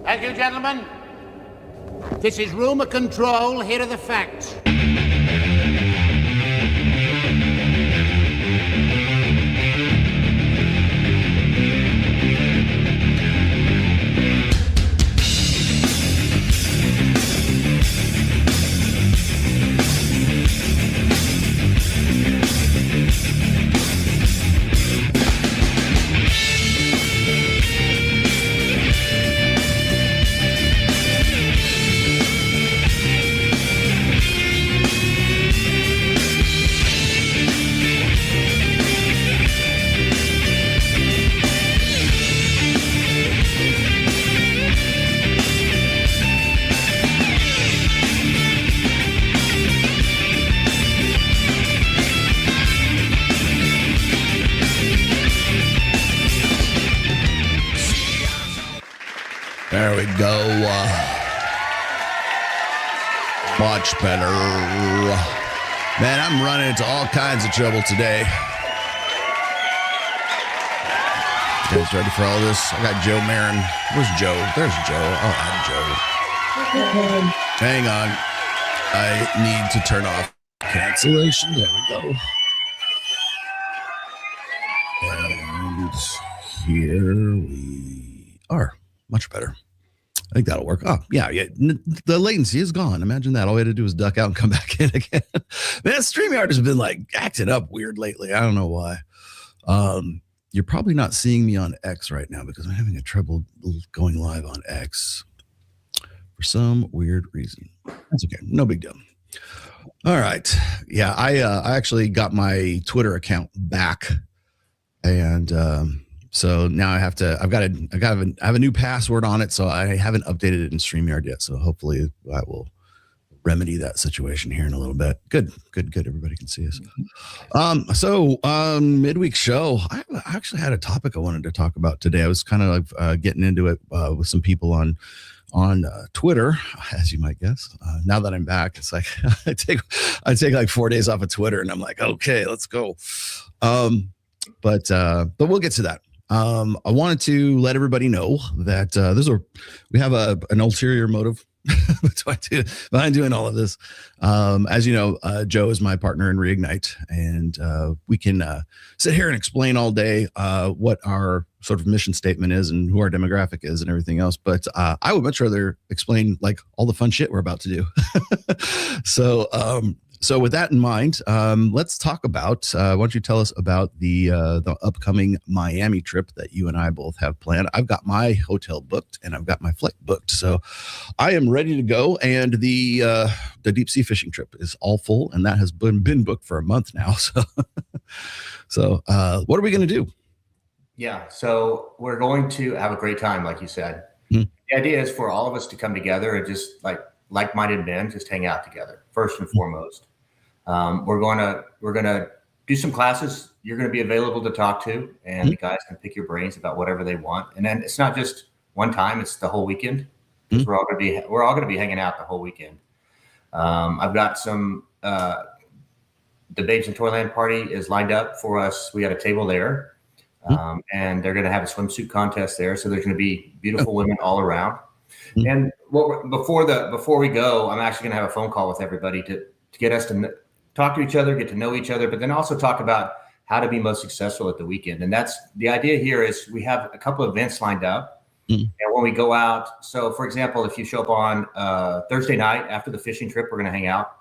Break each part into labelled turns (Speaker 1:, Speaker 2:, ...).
Speaker 1: Thank you, gentlemen. This is rumor control. Here are the facts.
Speaker 2: There we go. Much better. Man, I'm running into all kinds of trouble today. You guys ready for all this? I got Joe Marron. Where's Joe? There's Joe. I'll add Joe. Hang on. I need to turn off cancellation. There we go. And here we are. Much better. I think that'll work. Oh, yeah. The latency is gone. Imagine that. All we had to do was duck out and come back in again. Man, StreamYard has been like acting up weird lately. I don't know why. You're probably not seeing me on X right now because I'm having a trouble going live on X for some weird reason. That's okay. No big deal. All right. Yeah, I actually got my Twitter account back, and so now I have a new password on it, so I haven't updated it in StreamYard yet. So hopefully that will remedy that situation here in a little bit. Good. Everybody can see us. So midweek show, I actually had a topic I wanted to talk about today. I was kind of like getting into it with some people on Twitter, as you might guess. Now that I'm back, it's like I take like 4 days off of Twitter, and I'm like, okay, let's go. But we'll get to that. I wanted to let everybody know that we have an ulterior motive behind doing all of this. As you know, Joe is my partner in Reignite, and we can sit here and explain all day what our sort of mission statement is and who our demographic is and everything else. But I would much rather explain like all the fun shit we're about to do. So with that in mind, let's talk about, why don't you tell us about the upcoming Miami trip that you and I both have planned. I've got my hotel booked and I've got my flight booked. So I am ready to go. And the deep sea fishing trip is all full, and that has been booked for a month now. So what are we going to do?
Speaker 3: Yeah, so we're going to have a great time, like you said. Mm-hmm. The idea is for all of us to come together and just like-minded men, just hang out together, first and foremost. We're gonna do some classes. You're gonna be available to talk to, and the guys can pick your brains about whatever they want. And then it's not just one time; it's the whole weekend. Because we're all gonna be hanging out the whole weekend. I've got some. The Babes in Toyland party is lined up for us. We got a table there, and they're gonna have a swimsuit contest there. So there's gonna be beautiful women all around. And before we go, I'm actually gonna have a phone call with everybody to get us to talk to each other, get to know each other, but then also talk about how to be most successful at the weekend. And that's the idea here. Is we have a couple of events lined up, and when we go out, so for example, if you show up on Thursday night after the fishing trip, we're going to hang out,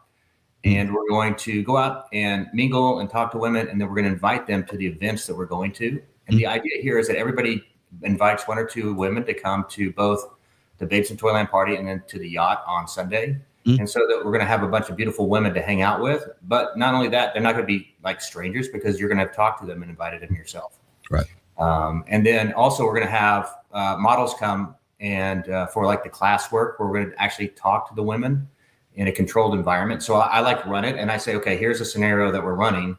Speaker 3: and we're going to go out and mingle and talk to women, and then we're going to invite them to the events that we're going to. And the idea here is that everybody invites one or two women to come to both the Babes in Toyland party and then to the yacht on Sunday. And so that we're going to have a bunch of beautiful women to hang out with. But not only that, they're not going to be like strangers, because you're going to talk to them and invited them yourself.
Speaker 2: Right.
Speaker 3: And then also we're going to have models come and for like the class work, where we're going to actually talk to the women in a controlled environment. So I like run it, and I say, okay, here's a scenario that we're running.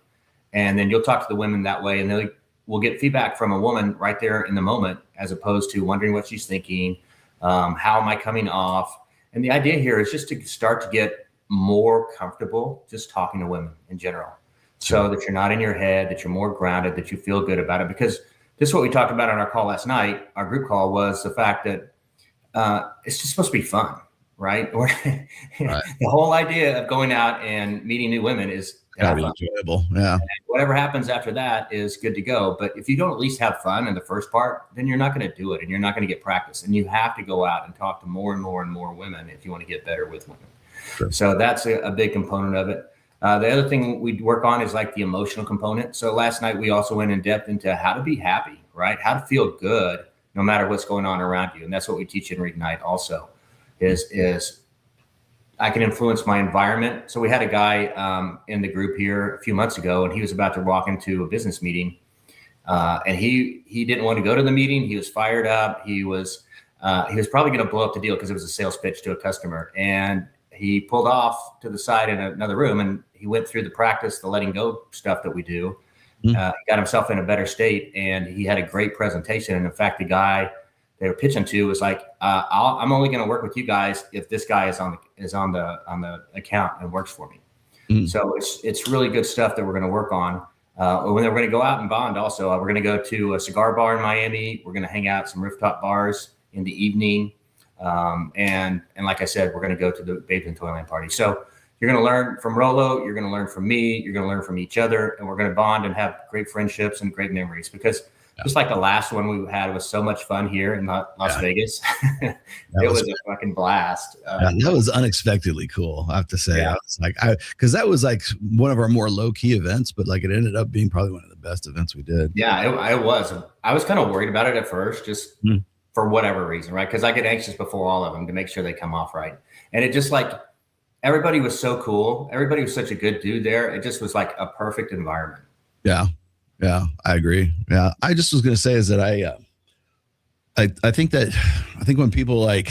Speaker 3: And then you'll talk to the women that way, and we'll get feedback from a woman right there in the moment, as opposed to wondering what she's thinking. How am I coming off? And the idea here is just to start to get more comfortable just talking to women in general, so that you're not in your head, that you're more grounded, that you feel good about it. Because this is what we talked about on our call last night. Our group call was the fact that it's just supposed to be fun, right? Or
Speaker 2: Right.
Speaker 3: the whole idea of going out and meeting new women is
Speaker 2: Gotta be enjoyable. Yeah.
Speaker 3: And whatever happens after that is good to go. But if you don't at least have fun in the first part, then you're not going to do it and you're not going to get practice. And you have to go out and talk to more and more and more women if you want to get better with women. Sure. So that's a big component of it. The other thing we work on is like the emotional component. So last night we also went in depth into how to be happy, right? How to feel good no matter what's going on around you. And that's what we teach in Reignite also is I can influence my environment. So we had a guy in the group here a few months ago, and he was about to walk into a business meeting. And he didn't want to go to the meeting. He was fired up. He was probably going to blow up the deal because it was a sales pitch to a customer. And he pulled off to the side in another room, and he went through the practice, the letting go stuff that we do. He got himself in a better state, and he had a great presentation. And in fact, the guy they were pitching to was like, I'm only going to work with you guys if this guy is on the account and works for me. So it's really good stuff that we're going to work on. When we're going to go out and bond also, we're going to go to a cigar bar in Miami. We're going to hang out at some rooftop bars in the evening. And like I said, we're going to go to the Babes in Toyland party. So you're going to learn from Rollo. You're going to learn from me. You're going to learn from each other. And we're going to bond and have great friendships and great memories because just like the last one we had was so much fun here in Las Vegas. It was a fucking blast.
Speaker 2: That was unexpectedly cool, I have to say. I was like, because that was like one of our more low key events, but like it ended up being probably one of the best events we did.
Speaker 3: Yeah, I was kind of worried about it at first, just for whatever reason, right? Because I get anxious before all of them to make sure they come off right. And it just like everybody was so cool. Everybody was such a good dude there. It just was like a perfect environment.
Speaker 2: Yeah. Yeah, I agree. Yeah, I just was going to say is that I think when people like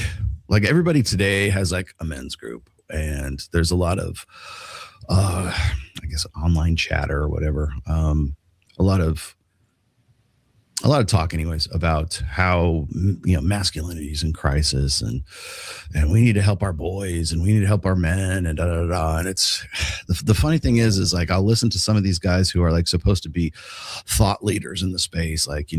Speaker 2: everybody today has like a men's group, and there's a lot of I guess online chatter or whatever, a lot of talk anyways about how masculinity is in crisis, and we need to help our boys and we need to help our men and and it's the funny thing is like I'll listen to some of these guys who are like supposed to be thought leaders in the space, like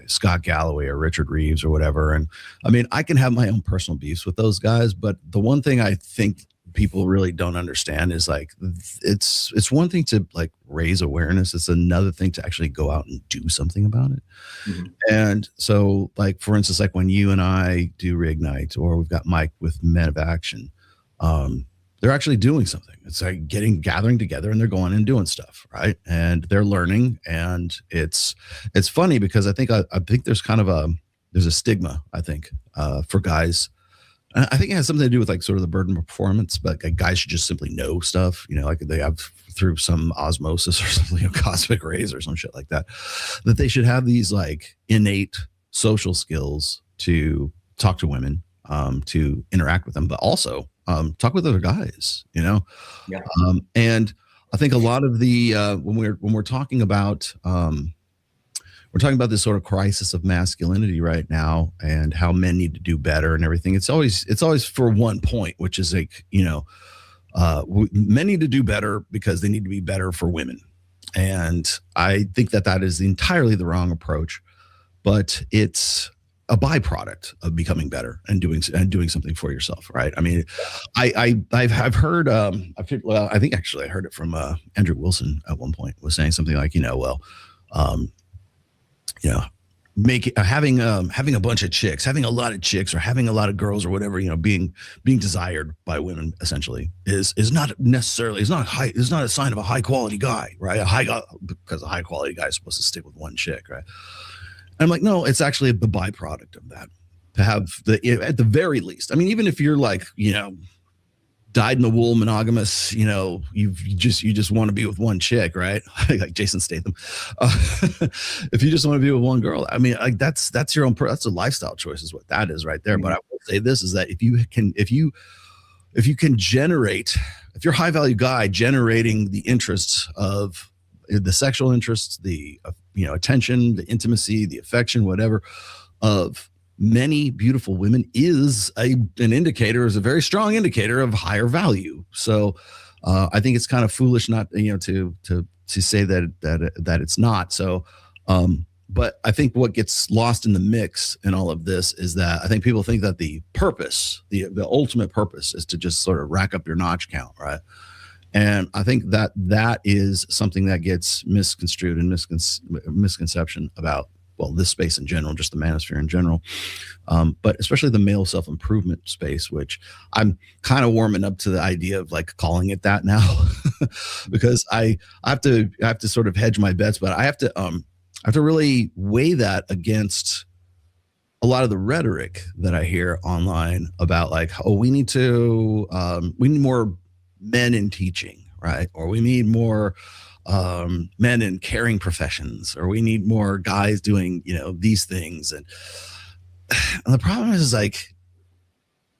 Speaker 2: Scott Galloway or Richard Reeves or whatever, and I mean I can have my own personal beefs with those guys, but the one thing I think people really don't understand is like it's one thing to like raise awareness, it's another thing to actually go out and do something about it. And so like for instance, like when you and I do Reignite, or we've got Mike with Men of Action, they're actually doing something. It's like gathering together and they're going and doing stuff, right? And they're learning, and it's funny because I think there's kind of there's a stigma, I think, for guys. I think it has something to do with like sort of the burden of performance, but like guys should just simply know stuff, like they have through some osmosis or something, cosmic rays or some shit like that they should have these like innate social skills to talk to women, to interact with them, but also talk with other guys, Yeah. And I think a lot of the when we're talking about we're talking about this sort of crisis of masculinity right now and how men need to do better and everything. It's always for one point, which is like, men need to do better because they need to be better for women. And I think that is entirely the wrong approach, but it's a byproduct of becoming better and doing something for yourself. Right. I mean, I've heard, I think actually I heard it from Andrew Wilson at one point, was saying something like, having a bunch of chicks, having a lot of chicks, or having a lot of girls or whatever, being desired by women essentially is not necessarily, is not a sign of a high quality guy, right? Because a high quality guy is supposed to stick with one chick, right? And I'm like, no, it's actually the byproduct of that, to have at the very least. I mean, even if you're like, dyed in the wool monogamous, you just want to be with one chick, right? Like Jason Statham. If you just want to be with one girl, I mean, like that's your own, that's a lifestyle choice is what that is right there. But I will say this is that if you can generate, if you're a high value guy generating the interests of the sexual interests, the, attention, the intimacy, the affection, whatever, of many beautiful women is a very strong indicator of higher value. So I think it's kind of foolish not, to say that it's not. So But I think what gets lost in the mix in all of this is that I think people think that the purpose, the ultimate purpose, is to just sort of rack up your notch count, right? And I think that that is something that gets misconstrued and misconception about, well, this space in general, just the manosphere in general, but especially the male self-improvement space, which I'm kind of warming up to the idea of like calling it that now, because I have to sort of hedge my bets, but I have to really weigh that against a lot of the rhetoric that I hear online about like, oh, we need more men in teaching, right? Or we need more men in caring professions, or we need more guys doing, these things. And the problem is like,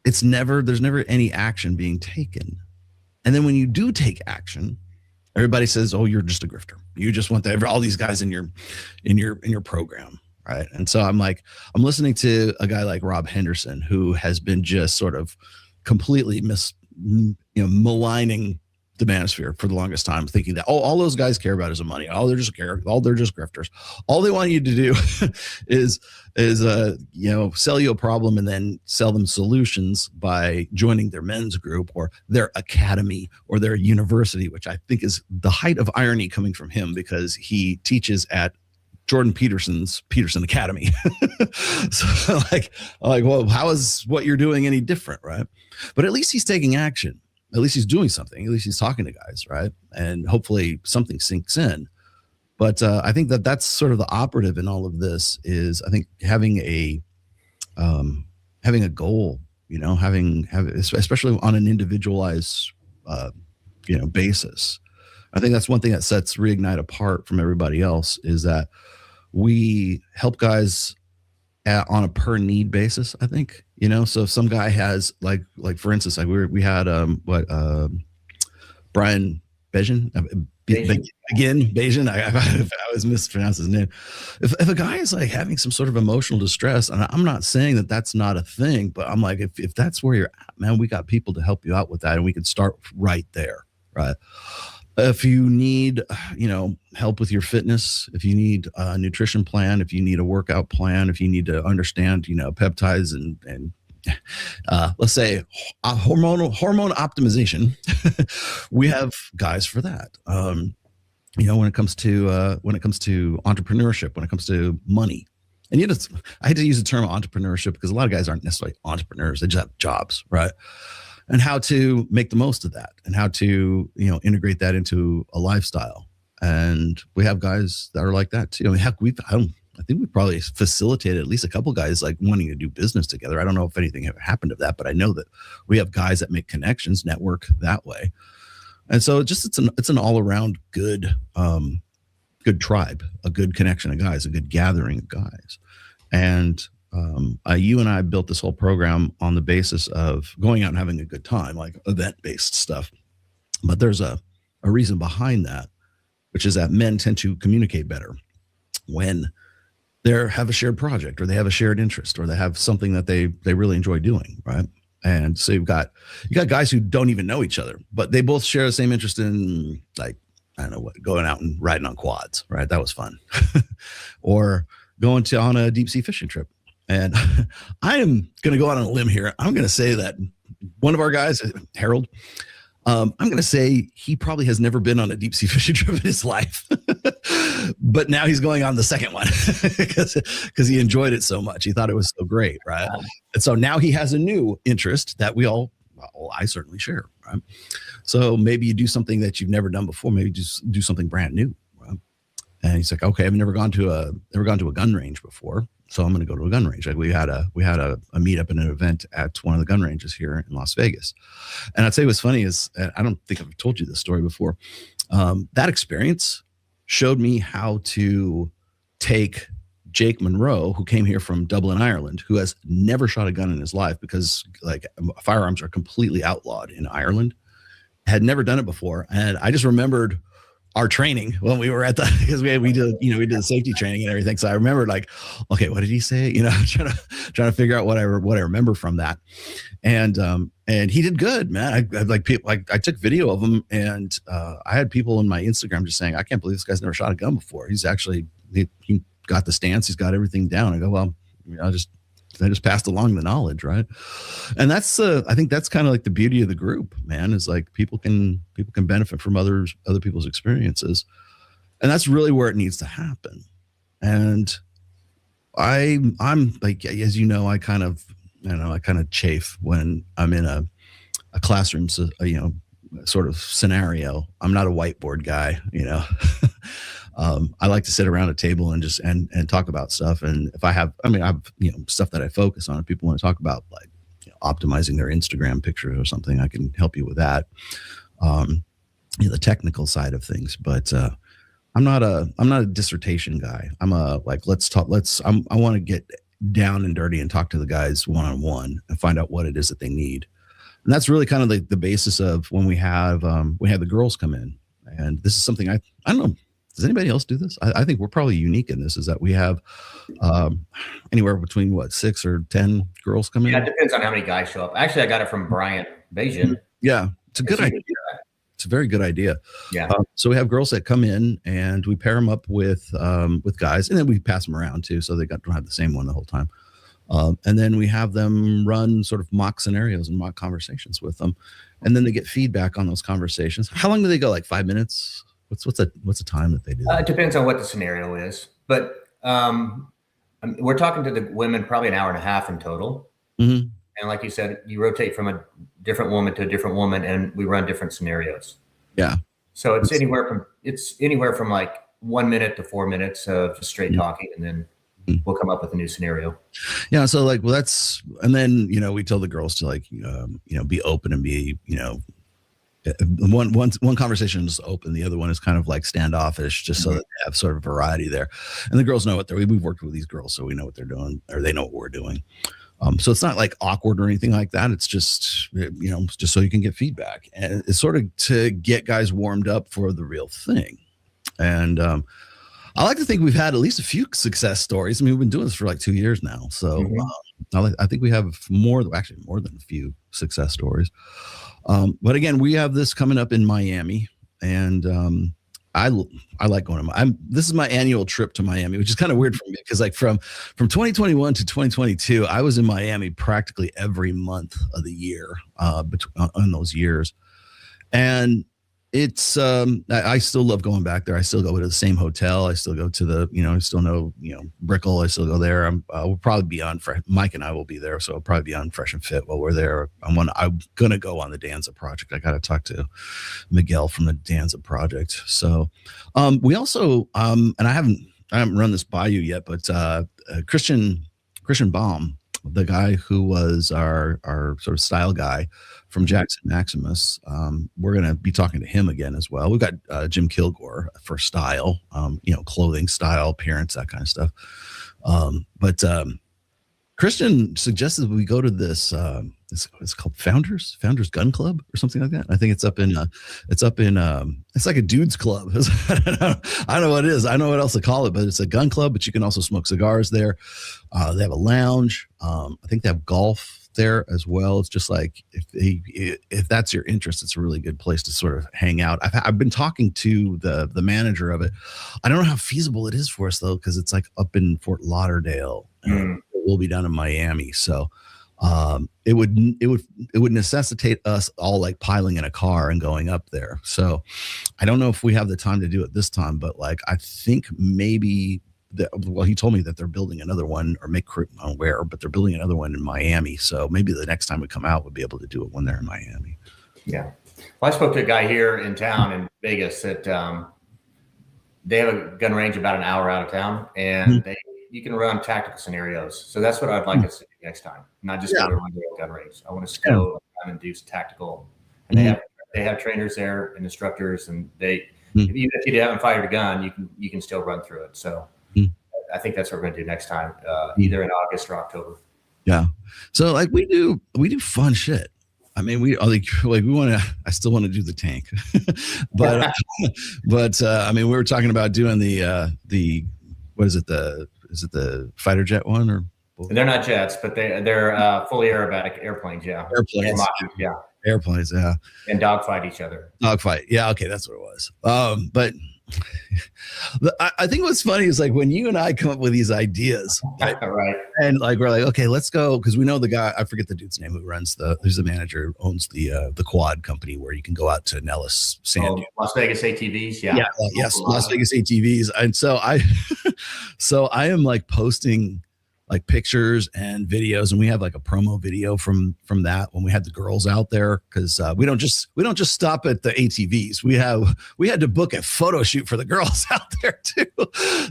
Speaker 2: there's never any action being taken. And then when you do take action, everybody says, oh, you're just a grifter. You just want all these guys in your program. Right. And so I'm listening to a guy like Rob Henderson, who has been just sort of completely maligning the manosphere for the longest time, thinking that, oh, all those guys care about is the money. They're just grifters. All they want you to do is sell you a problem and then sell them solutions by joining their men's group or their academy or their university, which I think is the height of irony coming from him, because he teaches at Jordan Peterson Academy. So well, how is what you're doing any different, right? But at least he's taking action. At least he's doing something. At least he's talking to guys, right? And hopefully something sinks in. But I think that's sort of the operative in all of this is, I think, having a goal, especially on an individualized, basis. I think that's one thing that sets Reignite apart from everybody else, is that we help guys on a per need basis. I think, so if some guy has like for instance, like we had Brian Bejan Bejan. I always mispronounce his name. If a guy is like having some sort of emotional distress, and I'm not saying that that's not a thing, but I'm like, if that's where you're at, man, we got people to help you out with that, and we can start right there, right? If you need, help with your fitness, if you need a nutrition plan, if you need a workout plan, if you need to understand, peptides and let's say hormone optimization, we have guys for that. When it comes to entrepreneurship, when it comes to money, and I hate to use the term entrepreneurship because a lot of guys aren't necessarily entrepreneurs; they just have jobs, right? And how to make the most of that, and how to, integrate that into a lifestyle. And we have guys that are like that too. I mean, heck, I think we probably facilitated at least a couple guys like wanting to do business together. I don't know if anything ever happened of that, but I know that we have guys that make connections, network that way. And so it's an all around good tribe, a good connection of guys, a good gathering of guys. And you and I built this whole program on the basis of going out and having a good time, like event-based stuff. But there's a reason behind that, which is that men tend to communicate better when they have a shared project, or they have a shared interest, or they have something that they really enjoy doing, right? And so you got guys who don't even know each other, but they both share the same interest in, like, I don't know what, going out and riding on quads, right? That was fun. Or going on a deep sea fishing trip. And I am going to go out on a limb here. I'm going to say that one of our guys, Harold, I'm going to say he probably has never been on a deep sea fishing trip in his life, but now he's going on the second one because he enjoyed it so much. He thought it was so great, right? And so now he has a new interest that I certainly share, right? So maybe you do something that you've never done before. Maybe just do something brand new, right? And he's like, okay, I've never gone to a gun range before, so I'm going to go to a gun range. Like we had a meetup and an event at one of the gun ranges here in Las Vegas. And I'd say what's funny is, I don't think I've told you this story before. That experience showed me how to take Jake Monroe, who came here from Dublin, Ireland, who has never shot a gun in his life because like firearms are completely outlawed in Ireland, had never done it before. And I just remembered our training when we were at because we did safety training and everything. So I remember like, okay, what did he say? Trying to figure out what I remember from that. And he did good, man. I took video of him, and I had people in my Instagram just saying, I can't believe this guy's never shot a gun before. He's actually, he got the stance. He's got everything down. I go, well, I just passed along the knowledge, right? And that's I think that's kind of like the beauty of the group, man, is like people can benefit from other people's experiences. And that's really where it needs to happen. And I'm like, as you know, I kind of chafe when I'm in a classroom, sort of scenario. I'm not a whiteboard guy, I like to sit around a table and just and talk about stuff. And if I have stuff that I focus on. If people want to talk about like optimizing their Instagram pictures or something, I can help you with that. The technical side of things, but I'm not a dissertation guy. I'm a like, I want to get down and dirty and talk to the guys one-on-one and find out what it is that they need. And that's really kind of the basis of when we have the girls come in. And this is something I don't know. Does anybody else do this? I think we're probably unique in this, is that we have anywhere between 6 or 10 girls come in.
Speaker 3: Yeah, it depends on how many guys show up. Actually, I got it from Brian Bajan.
Speaker 2: Yeah, it's a good idea. It's a very good idea.
Speaker 3: Yeah.
Speaker 2: So we have girls that come in and we pair them up with guys, and then we pass them around too, so they don't have the same one the whole time. And then we have them run sort of mock scenarios and mock conversations with them, and then they get feedback on those conversations. How long do they go? Like 5 minutes? What's the time that they do?
Speaker 3: It depends on what the scenario is, but we're talking to the women probably an hour and a half in total.
Speaker 2: Mm-hmm.
Speaker 3: And like you said, you rotate from a different woman to a different woman, and we run different scenarios.
Speaker 2: Yeah.
Speaker 3: So it's anywhere from like 1 minute to 4 minutes of just straight talking, and then we'll come up with a new scenario.
Speaker 2: Yeah. So like, well, and then we tell the girls to like be open and be one conversation is open, the other one is kind of like standoffish, just so that they have sort of variety there. And the girls know what we've worked with these girls, so we know what they're doing, or they know what we're doing. So it's not like awkward or anything like that. It's just, just so you can get feedback, and it's sort of to get guys warmed up for the real thing. And I like to think we've had at least a few success stories. I mean, we've been doing this for like 2 years now. So I think we have more than a few success stories. But again, we have this coming up in Miami, and I like going to this is my annual trip to Miami, which is kind of weird for me because like from 2021 to 2022, I was in Miami practically every month of the year on those years. And it's I still love going back there. I still go to the same hotel. I still go to the I still know Brickell. I still go there. We'll probably be on Mike and I will be there, so I'll probably be on Fresh and Fit while we're there. I'm gonna go on the Danza project. I got to talk to Miguel from the Danza project. So we also and I haven't run this by you yet, but Christian Baum, the guy who was our sort of style guy from Jackson Maximus, we're going to be talking to him again as well. We've got Jim Kilgore for style, clothing, style, appearance, that kind of stuff. But Christian suggested we go to this. It's called Founders Gun Club or something like that. I think it's up in it's like a dude's club. I don't know what it is. I don't know what else to call it, but it's a gun club. But you can also smoke cigars there. They have a lounge. I think they have golf there as well. It's just like if that's your interest, it's a really good place to sort of hang out. I've been talking to the manager of it. I don't know how feasible it is for us though, because it's like up in Fort Lauderdale. We'll be down in Miami, so it would necessitate us all like piling in a car and going up there. So I don't know if we have the time to do it this time, but like I think maybe he told me that they're building another one, or where, but they're building another one in Miami. So maybe the next time we come out, we'll be able to do it when they're in Miami.
Speaker 3: Yeah. Well, I spoke to a guy here in town in Vegas that they have a gun range about an hour out of town, and you can run tactical scenarios. So that's what I'd like us to do next time. Not just go to a regular gun range. I want us to go and do tactical. And they have trainers there and instructors, and even if you haven't fired a gun, you can still run through it. So I think that's what we're going to do next time, either in August or October. Yeah.
Speaker 2: So like we do fun shit. I mean, we want to. I still want to do the tank, but I mean, we were talking about doing the what is it? Is it the fighter jet one or?
Speaker 3: They're not jets, but they're fully aerobatic airplanes. Yeah.
Speaker 2: Airplanes. Airplanes. Yeah.
Speaker 3: And dogfight each other.
Speaker 2: Dogfight. Yeah. Okay. That's what it was. But I think what's funny is like when you and I come up with these ideas, right?
Speaker 3: Right.
Speaker 2: And like we're like, okay, let's go, because we know the guy. I forget the dude's name who runs who's the manager, who owns the quad company where you can go out to Nellis Sand.
Speaker 3: Las Vegas ATVs, yeah.
Speaker 2: Yes, Las Vegas ATVs. And so I am like posting like pictures and videos, and we have like a promo video from that when we had the girls out there, because we don't just stop at the ATVs. We had to book a photo shoot for the girls out there too.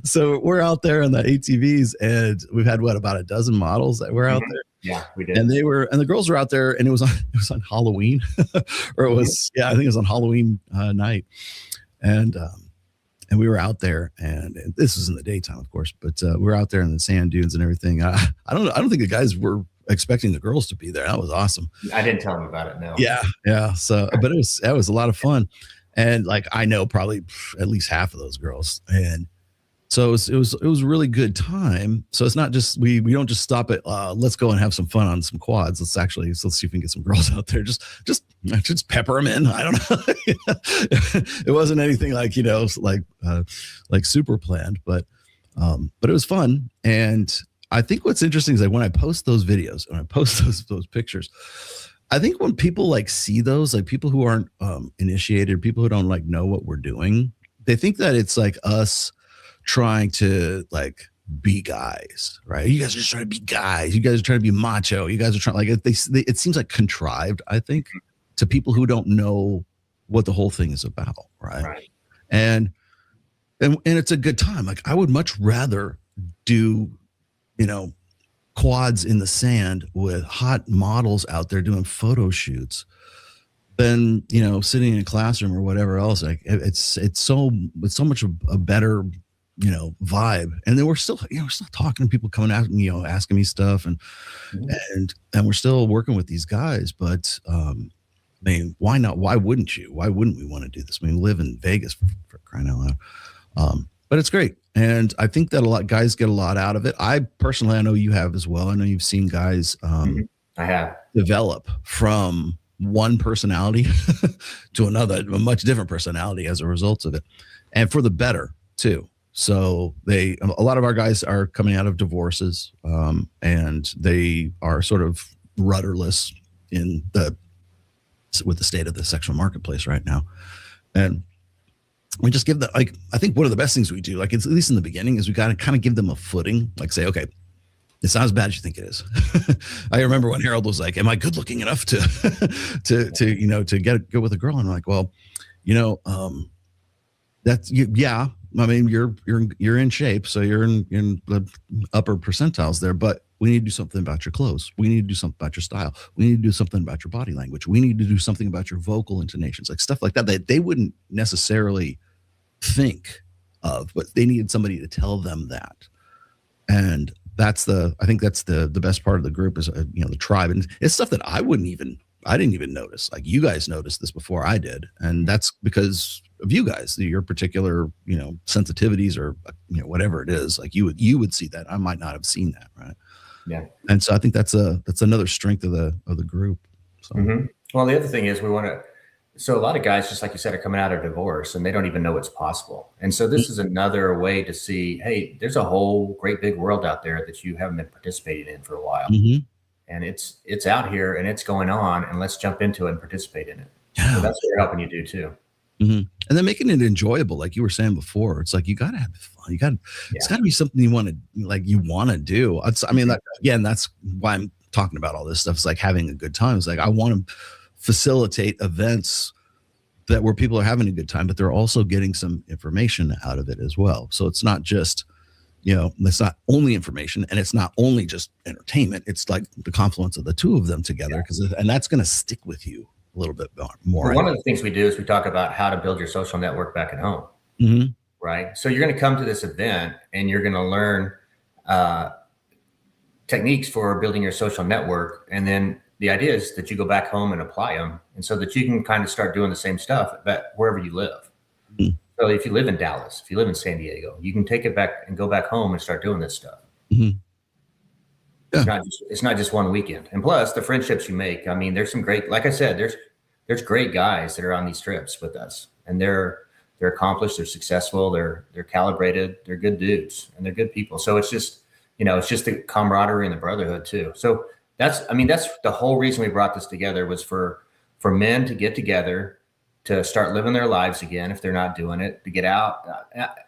Speaker 2: So we're out there on the ATVs, and we've had about a dozen models that were out there.
Speaker 3: Yeah, we did.
Speaker 2: And the girls were out there, and it was on Halloween, or it was I think it was on Halloween night, and we were out there, and this was in the daytime, of course, but we were out there in the sand dunes and everything. I don't think the guys were expecting the girls to be there. That was awesome.
Speaker 3: I didn't tell them about it. No.
Speaker 2: Yeah. So, but that was a lot of fun, and like I know probably at least half of those girls, and so it was a really good time. So it's not just we don't just stop at let's go and have some fun on some quads. Let's see if we can get some girls out there. Just pepper them in. I don't know. It wasn't anything like like super planned, but it was fun. And I think what's interesting is like when I post those videos, when I post those pictures, I think when people like see those, like people who aren't initiated, people who don't like know what we're doing, they think that it's like us trying to like be guys, right? You guys are just trying to be guys. You guys are trying to be macho. You guys are trying, like it seems like contrived, I think, to people who don't know what the whole thing is about, right? And it's a good time. Like I would much rather do, quads in the sand with hot models out there doing photo shoots than sitting in a classroom or whatever else. Like it's so much a better vibe. And then we're still talking to people coming out and asking me stuff, and we're still working with these guys. But I mean, why not? Why wouldn't you? Why wouldn't we want to do this? I mean, we live in Vegas for crying out loud. But it's great, and I think that a lot guys get a lot out of it. I know you have as well. I know you've seen guys
Speaker 3: I have
Speaker 2: develop from one personality to another, a much different personality as a result of it, and for the better too. So a lot of our guys are coming out of divorces, and they are sort of rudderless with the state of the sexual marketplace right now. And we just give them, like, I think one of the best things we do, like it's, at least in the beginning, is we got to kind of give them a footing, like say, okay, it's not as bad as you think it is. I remember when Harold was like, am I good looking enough to get with a girl? And I'm like, well, that's, yeah, I mean, you're in shape, so you're in the upper percentiles there, but we need to do something about your clothes. We need to do something about your style. We need to do something about your body language. We need to do something about your vocal intonations, like stuff like that they wouldn't necessarily think of, but they needed somebody to tell them that. And I think that's the best part of the group is the tribe, and it's stuff that I didn't even notice. Like you guys noticed this before I did, and that's because of you guys, your particular sensitivities or whatever it is. Like you would see that I might not have seen that, right?
Speaker 3: Yeah.
Speaker 2: And so I think that's another strength of the group. So.
Speaker 3: Mm-hmm. Well, the other thing is so a lot of guys, just like you said, are coming out of divorce and they don't even know what's possible. And so this is another way to see, hey, there's a whole great big world out there that you haven't been participating in for a while. Mm-hmm. And it's out here and it's going on, and let's jump into it and participate in it. Yeah. So that's what we're helping you do too.
Speaker 2: Mm-hmm. And then making it enjoyable, like you were saying before. It's like you got to have fun. It's got to be something you want to do. Again, that's why I'm talking about all this stuff. It's like having a good time. It's like I want to facilitate events where people are having a good time, but they're also getting some information out of it as well. So it's not just it's not only information, and it's not only just entertainment. It's like the confluence of the two of them together, and that's going to stick with you a little bit more.
Speaker 3: Well, one of the things we do is we talk about how to build your social network back at home.
Speaker 2: Mm-hmm.
Speaker 3: Right. So you're going to come to this event and you're going to learn techniques for building your social network. And then the idea is that you go back home and apply them, and so that you can kind of start doing the same stuff wherever you live. Mm-hmm. So if you live in Dallas, if you live in San Diego, you can take it back and go back home and start doing this stuff.
Speaker 2: Mm-hmm. Yeah.
Speaker 3: It's not just one weekend. And plus the friendships you make. I mean, there's some great, like I said, there's great guys that are on these trips with us, and they're they're accomplished, they're successful, they're calibrated, they're good dudes, and they're good people. So it's just, it's just the camaraderie and the brotherhood too. So that's the whole reason we brought this together, was for men to get together, to start living their lives again if they're not doing it, to get out.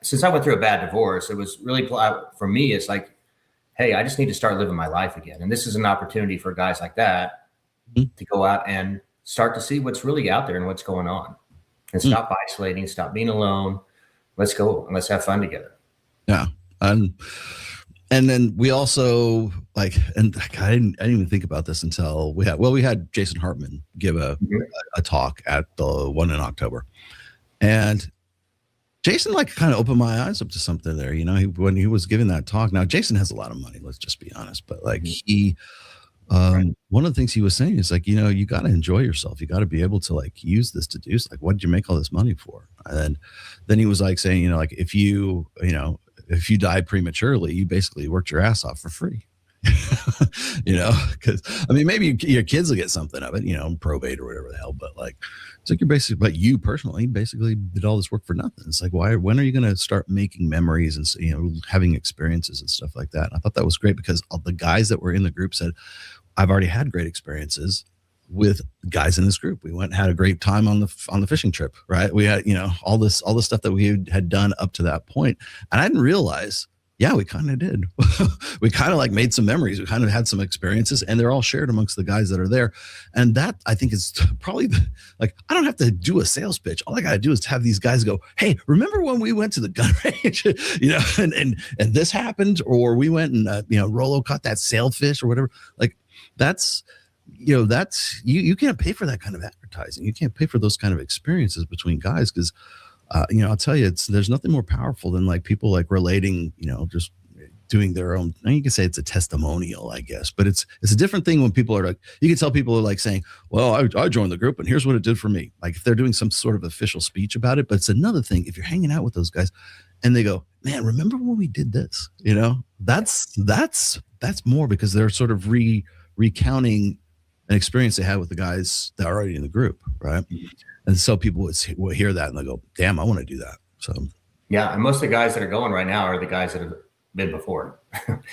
Speaker 3: Since I went through a bad divorce, it was really, for me, it's like, hey, I just need to start living my life again. And this is an opportunity for guys like that to go out and start to see what's really out there and what's going on, and stop isolating, stop being alone. Let's go and let's have fun together.
Speaker 2: Yeah. And then we also I didn't even think about this until we had Jason Hartman give a talk at the one in October, and Jason kind of opened my eyes up to something there. When he was giving that talk. Now Jason has a lot of money, let's just be honest, but he one of the things he was saying is you got to enjoy yourself. You got to be able to use this to do. What did you make all this money for? And then he was saying, if you died prematurely, you basically worked your ass off for free. Because maybe your kids will get something of it, probate or whatever the hell, but it's you're basically, but you personally basically did all this work for nothing. It's when are you going to start making memories and having experiences and stuff like that? And I thought that was great, because all the guys that were in the group said, I've already had great experiences with guys in this group. We went and had a great time on the fishing trip, right? We had, all this stuff that we had done up to that point. And I didn't realize, yeah, we kind of did. We kind of made some memories. We kind of had some experiences, and they're all shared amongst the guys that are there. And that, I think, is probably I don't have to do a sales pitch. All I got to do is have these guys go, hey, remember when we went to the gun range, and this happened, or we went and, Rollo caught that sailfish or whatever. That's, you can't pay for that kind of advertising. You can't pay for those kind of experiences between guys, because I'll tell you, there's nothing more powerful than people relating, just doing their own. You can say it's a testimonial, I guess, but it's a different thing when people are you can tell people are saying, well, I joined the group and here's what it did for me. If they're doing some sort of official speech about it. But it's another thing if you're hanging out with those guys and they go, man, remember when we did this? That's more, because they're sort of recounting an experience they had with the guys that are already in the group, right? And so people would hear that and they go, damn, I want to do that. So
Speaker 3: yeah, and most of the guys that are going right now are the guys that have been before.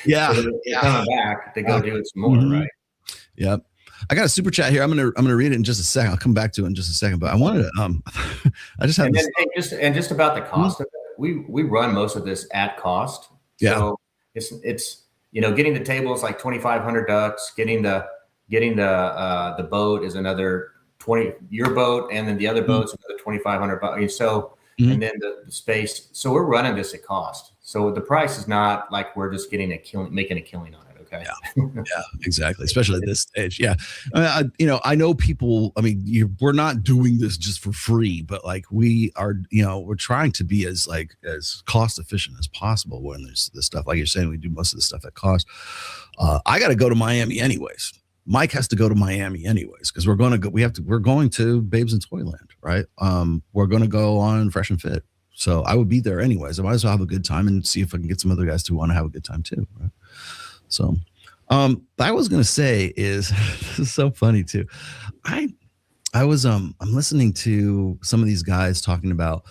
Speaker 2: Yeah.
Speaker 3: So they're coming back to go do it some more, right?
Speaker 2: Yeah. I got a super chat here. I'm gonna read it in just a second. I'll come back to it in just a second. But I wanted to I just have
Speaker 3: just about the cost of it. We run most of this at cost.
Speaker 2: Yeah.
Speaker 3: So it's getting the table is $2,500. Getting the boat is another 20. Your boat, and then the other boat's another $2,500. So and then the space. So we're running this at cost. So the price is not we're just making a killing on it. Okay.
Speaker 2: Yeah, exactly. Especially at this stage. Yeah. I know people, we're not doing this just for free, but we are, we're trying to be as cost efficient as possible when there's this stuff. Like you're saying, we do most of the stuff at cost. I got to go to Miami anyways. Mike has to go to Miami anyways, because we're going to Babes in Toyland, right? We're going to go on Fresh and Fit. So I would be there anyways. I might as well have a good time and see if I can get some other guys to want to have a good time too, right? So I was going to say is, this is so funny too. I'm listening to some of these guys talking about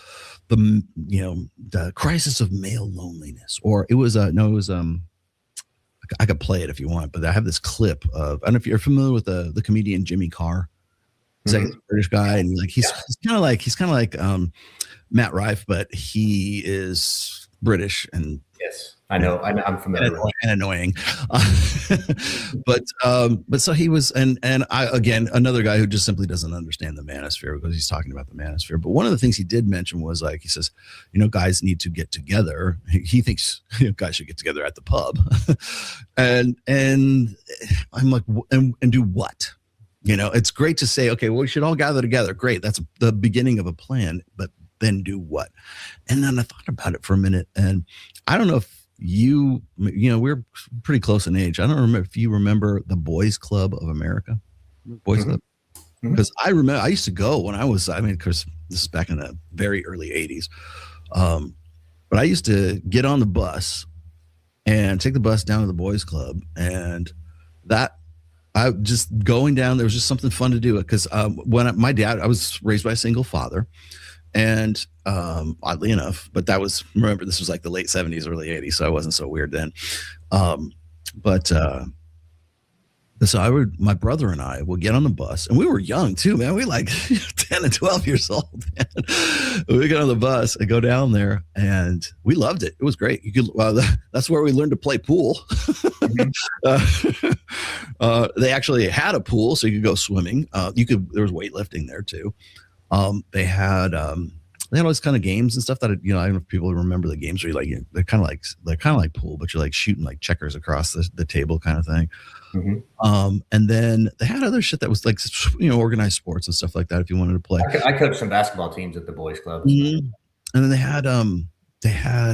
Speaker 2: the crisis of male loneliness, or I could play it if you want, but I have this clip of, I don't know if you're familiar with the comedian Jimmy Carr. He's a British guy, and he's kind of like Matt Rife, but he is British. And
Speaker 3: yes, I know. I'm familiar with
Speaker 2: and annoying. But so he was, and I, again, another guy who just simply doesn't understand the manosphere, because he's talking about the manosphere. But one of the things he did mention was he says, guys need to get together. He thinks guys should get together at the pub. and I'm like, and do what? It's great to say, okay, well, we should all gather together. Great. That's the beginning of a plan, but then do what? And then I thought about it for a minute, and I don't know if we're pretty close in age. I don't remember if you remember the Boys Club of America, Club. Because I remember I used to go when I was, because this is back in the very early 80s. But I used to get on the bus and take the bus down to the Boys Club, and I just going down, there was just something fun to do. Because when my dad, I was raised by a single father, And oddly enough, but remember, this was like the late 70s, early 80s, so I wasn't so weird then. But so my brother and I would get on the bus, and we were young too, man. We like 10 and 12 years old, man. We get on the bus and go down there, and we loved it. It was great. That's where we learned to play pool. They actually had a pool, so you could go swimming. There was weightlifting there too. They had all these kind of games and stuff that, I don't know if people remember the games where they're kind of like pool, but you're like shooting like checkers across the table kind of thing. Mm-hmm. And then they had other shit that was like, organized sports and stuff like that if you wanted to play.
Speaker 3: I coached some basketball teams at the boys club.
Speaker 2: Mm-hmm. And then they had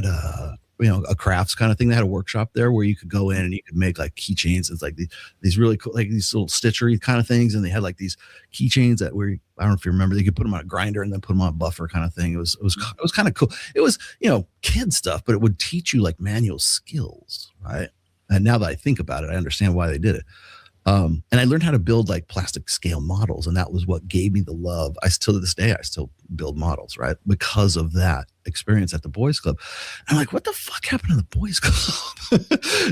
Speaker 2: a crafts kind of thing. They had a workshop there where you could go in and you could make like keychains. It's like these really cool, like these little stitchery kind of things. And they had like these keychains that I don't know if you remember, you could put them on a grinder and then put them on a buffer kind of thing. It was kind of cool. It was, kid stuff, but it would teach you like manual skills. Right. And now that I think about it, I understand why they did it. And I learned how to build like plastic scale models. And that was what gave me the love. To this day, I still build models, right? Because of that experience at the boys club. And I'm like, what the fuck happened to the boys club?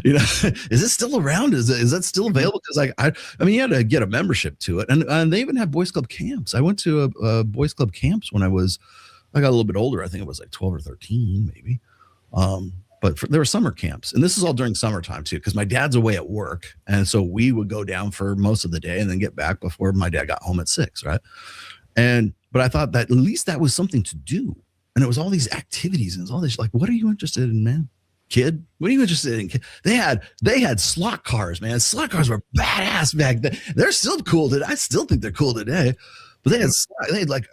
Speaker 2: Is it still around? Is that still available? Because you had to get a membership to it. And they even have boys club camps. I went to a boys club camps when I got a little bit older. I think it was like 12 or 13, maybe. But there were summer camps, and this is all during summertime too, because my dad's away at work, and so we would go down for most of the day and then get back before my dad got home at 6, right? But I thought that at least that was something to do, and it was all these activities and it was all this like, what are you interested in, man? Kid, what are you interested in? Kid? They had slot cars, man. Slot cars were badass back then. They're still cool today. I still think they're cool today. But they had like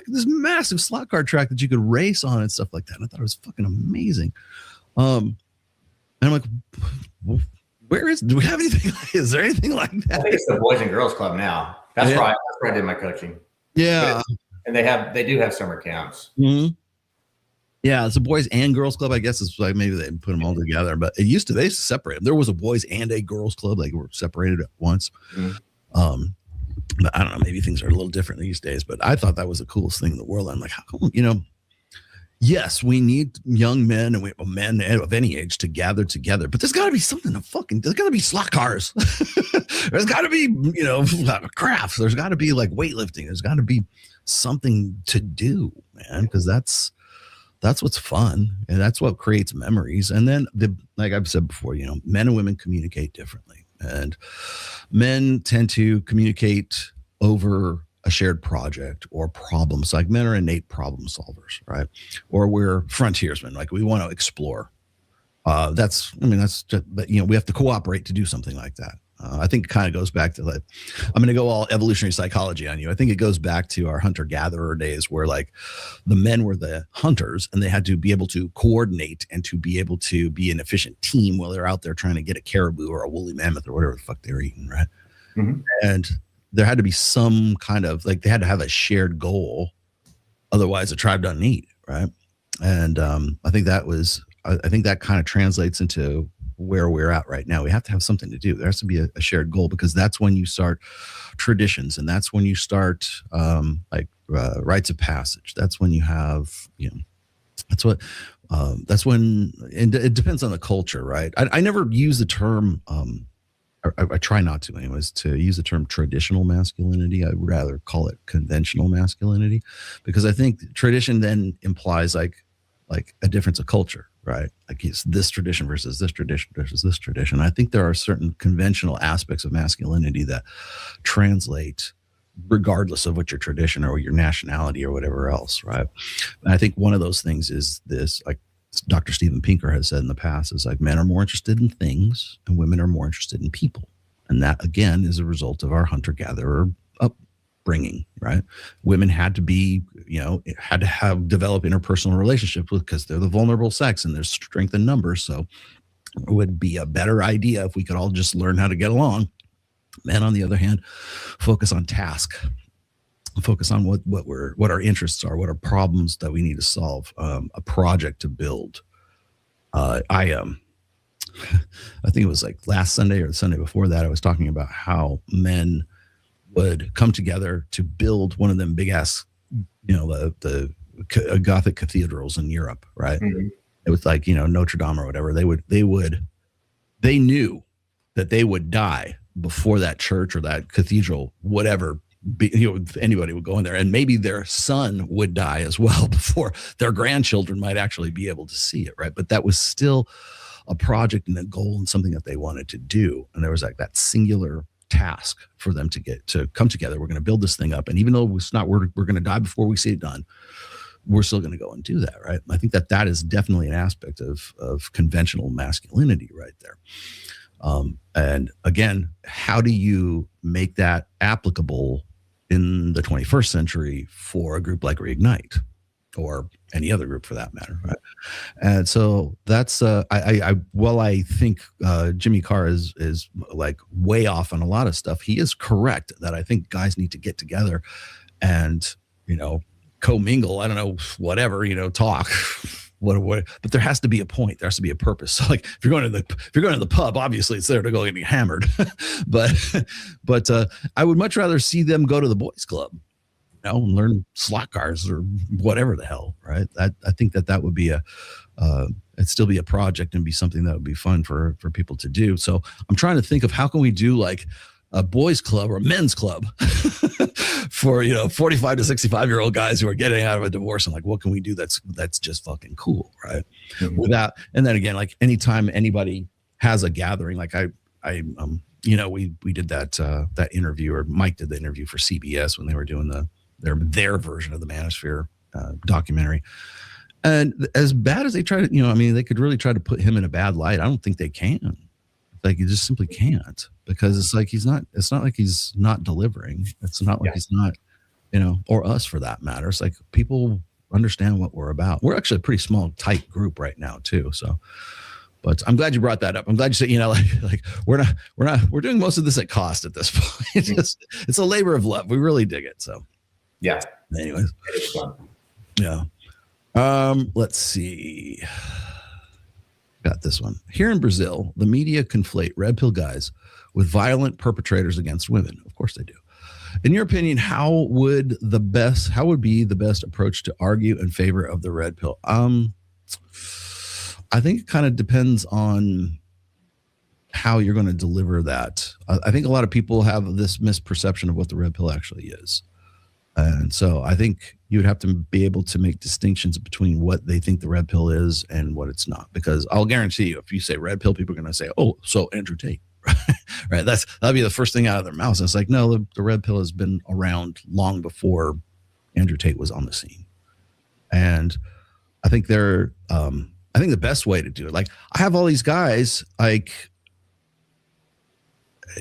Speaker 2: this massive slot car track that you could race on and stuff like that. And I thought it was fucking amazing. And I'm like, do we have anything? Is there anything like that?
Speaker 3: I think it's the Boys and Girls Club now. That's where I did my coaching.
Speaker 2: Yeah.
Speaker 3: And they do have summer camps.
Speaker 2: Mm-hmm. Yeah, it's a boys and girls club. I guess it's like maybe they put them all together, but they used to separate them. There was a boys and a girls club. They were separated at once. Mm-hmm. But I don't know, maybe things are a little different these days, but I thought that was the coolest thing in the world. I'm like, how come, yes, we need young men and men of any age to gather together, but there's got to be something there's got to be slot cars. There's got to be, crafts. There's got to be like weightlifting. There's got to be something to do, man, because that's what's fun. And that's what creates memories. And then like I've said before, men and women communicate differently, and men tend to communicate over a shared project or problems. Like men are innate problem solvers, right? Or we're frontiersmen, like we want to explore. That's just, but we have to cooperate to do something like that. I think it kind of goes back to like, I'm going to go all evolutionary psychology on you. I think it goes back to our hunter-gatherer days where like the men were the hunters and they had to be able to coordinate and to be able to be an efficient team while they're out there trying to get a caribou or a woolly mammoth or whatever the fuck they were eating, right? Mm-hmm. And there had to be some kind of like, they had to have a shared goal. Otherwise the tribe doesn't eat, right? And I think that kind of translates into where we're at right now. We have to have something to do. There has to be a shared goal, because that's when you start traditions, and that's when you start rites of passage. That's when you have, that's when, and it depends on the culture, right? I never use the term, I try not to anyways, to use the term traditional masculinity. I'd rather call it conventional masculinity, because I think tradition then implies like a difference of culture, right? Like it's this tradition versus this tradition versus this tradition. I think there are certain conventional aspects of masculinity that translate regardless of what your tradition or your nationality or whatever else, right? And I think one of those things is this, like Dr. Steven Pinker has said in the past, is like men are more interested in things and women are more interested in people. And that, again, is a result of our hunter-gatherer upbringing, right? Women had to be, develop interpersonal relationships because they're the vulnerable sex and there's strength in numbers. So it would be a better idea if we could all just learn how to get along. Men, on the other hand, focus on task, focus on what our interests are, what are problems that we need to solve, a project to build. I think it was like last Sunday or the Sunday before that, I was talking about how men would come together to build one of them big ass, the Gothic cathedrals in Europe, right?
Speaker 3: Mm-hmm.
Speaker 2: It was like, Notre Dame or whatever. They knew that they would die before that church or that cathedral would ever be, anybody would go in there, and maybe their son would die as well before their grandchildren might actually be able to see it, right? But that was still a project and a goal and something that they wanted to do. And there was like that singular task for them to come together. We're going to build this thing up. And even though we're going to die before we see it done, we're still going to go and do that, right? I think that is definitely an aspect of conventional masculinity right there. And again, how do you make that applicable in the 21st century for a group like Reignite or any other group for that matter, right? And so that's I think Jimmy Carr is like way off on a lot of stuff. He is correct that I think guys need to get together and commingle. I don't know, whatever, talk. What? But there has to be a point. There has to be a purpose. So like if you're going to the pub, obviously it's there to go get hammered. but I would much rather see them go to the boys' club, and learn slot cars or whatever the hell, right? I think that would be it'd still be a project and be something that would be fun for people to do. So I'm trying to think of how can we do like a boys club or a men's club for 45 to 65-year-old guys who are getting out of a divorce, and like what can we do that's just fucking cool, right? Mm-hmm. And then again, like anytime anybody has a gathering, like we did that interview, or Mike did the interview for CBS when they were doing their version of the Manosphere documentary. And as bad as they try to, they could really try to put him in a bad light. I don't think they can. Like you just simply can't, because it's like it's not like he's not delivering. It's not like he's not, or us for that matter. It's like people understand what we're about. We're actually a pretty small, tight group right now too. So, but I'm glad you brought that up. I'm glad you said, like we're doing most of this at cost at this point. It's a labor of love. We really dig it. So
Speaker 3: yeah.
Speaker 2: Anyways.
Speaker 3: It's fun.
Speaker 2: Yeah. Let's see. Got this one. Here in Brazil, the media conflate red pill guys with violent perpetrators against women. Of course they do. In your opinion, how would be the best approach to argue in favor of the red pill? I think it kind of depends on how you're going to deliver that. I think a lot of people have this misperception of what the red pill actually is. And so I think you would have to be able to make distinctions between what they think the red pill is and what it's not. Because I'll guarantee you, if you say red pill, people are going to say, oh, so Andrew Tate, right? That'll be the first thing out of their mouths. And it's like, no, the red pill has been around long before Andrew Tate was on the scene. And I think the best way to do it, like I have all these guys, like,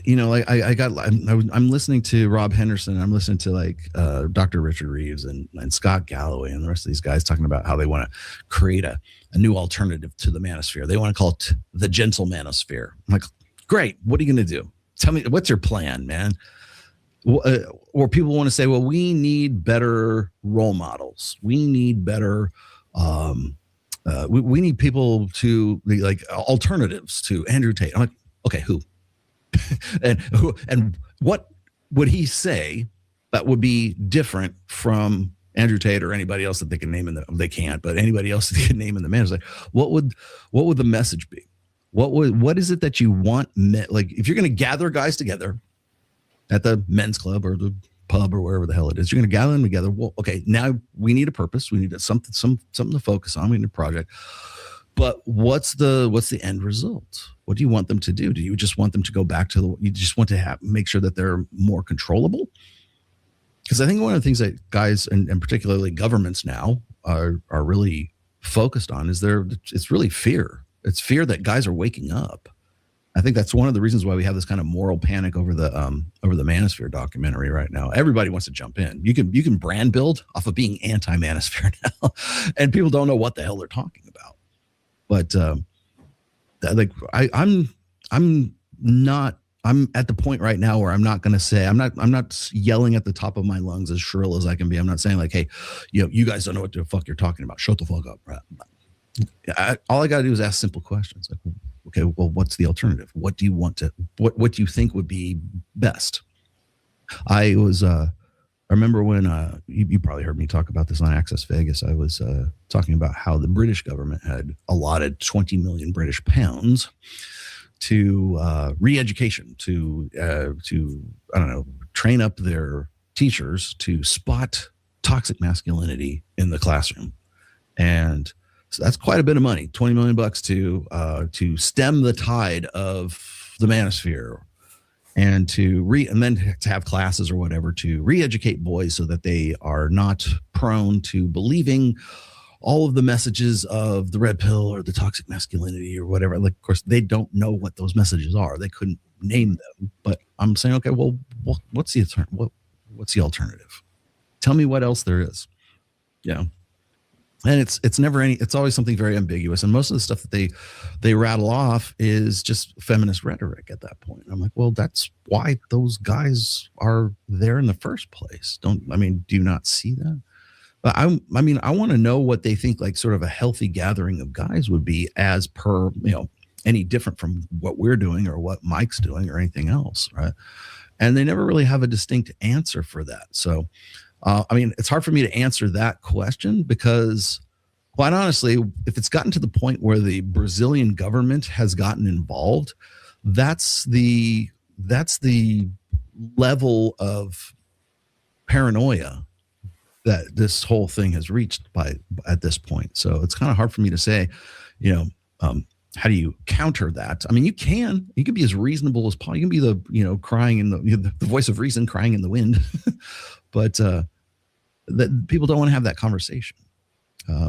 Speaker 2: I'm listening to Rob Henderson. I'm listening to like Dr. Richard Reeves and Scott Galloway and the rest of these guys talking about how they want to create a new alternative to the manosphere. They want to call it the gentle manosphere. I'm like, great. What are you going to do? Tell me, what's your plan, man? Or people want to say, well, we need better role models. We need better, we need people to be like alternatives to Andrew Tate. I'm like, okay, who? and what would he say that would be different from Andrew Tate or anybody else that they can name they can't, but anybody else that they can name in the man? It's like, what would the message be? What is it that you want? Like, if you're going to gather guys together at the men's club or the pub or wherever the hell it is, you're going to gather them together. Well, okay, now we need a purpose. We need something to focus on. We need a project. But what's the end result? What do you want them to do? Do you just want them to go back to you just want to make sure that they're more controllable? Because I think one of the things that guys and particularly governments now are really focused on is it's really fear. It's fear that guys are waking up. I think that's one of the reasons why we have this kind of moral panic over the Manosphere documentary right now. Everybody wants to jump in. You can brand build off of being anti-Manosphere now, and people don't know what the hell they're talking about. But I'm at the point right now where I'm not going to say, I'm not yelling at the top of my lungs as shrill as I can be. I'm not saying like, hey, you guys don't know what the fuck you're talking about. Shut the fuck up. Right? All I got to do is ask simple questions. Like, okay, well, what's the alternative? What do you want to, what do you think would be best? I was I remember when you probably heard me talk about this on Access Vegas. I was talking about how the British government had allotted 20 million British pounds to re-education, to I don't know, train up their teachers to spot toxic masculinity in the classroom. And so that's quite a bit of money, 20 million bucks to stem the tide of the manosphere, and then to have classes or whatever to re-educate boys so that they are not prone to believing all of the messages of the red pill or the toxic masculinity or whatever. Like, of course, they don't know what those messages are. They couldn't name them. But I'm saying, okay, well, what's the alternative? Tell me what else there is. Yeah. And it's always something very ambiguous. And most of the stuff that they rattle off is just feminist rhetoric at that point. And I'm like, well, that's why those guys are there in the first place. Do you not see that? But I want to know what they think, like, sort of a healthy gathering of guys would be, as per, any different from what we're doing or what Mike's doing or anything else. Right. And they never really have a distinct answer for that. So, it's hard for me to answer that question because, quite honestly, if it's gotten to the point where the Brazilian government has gotten involved, that's the level of paranoia that this whole thing has reached at this point. So it's kind of hard for me to say, how do you counter that? You can be as reasonable as possible. You can be the, crying in the voice of reason, crying in the wind, but that people don't want to have that conversation.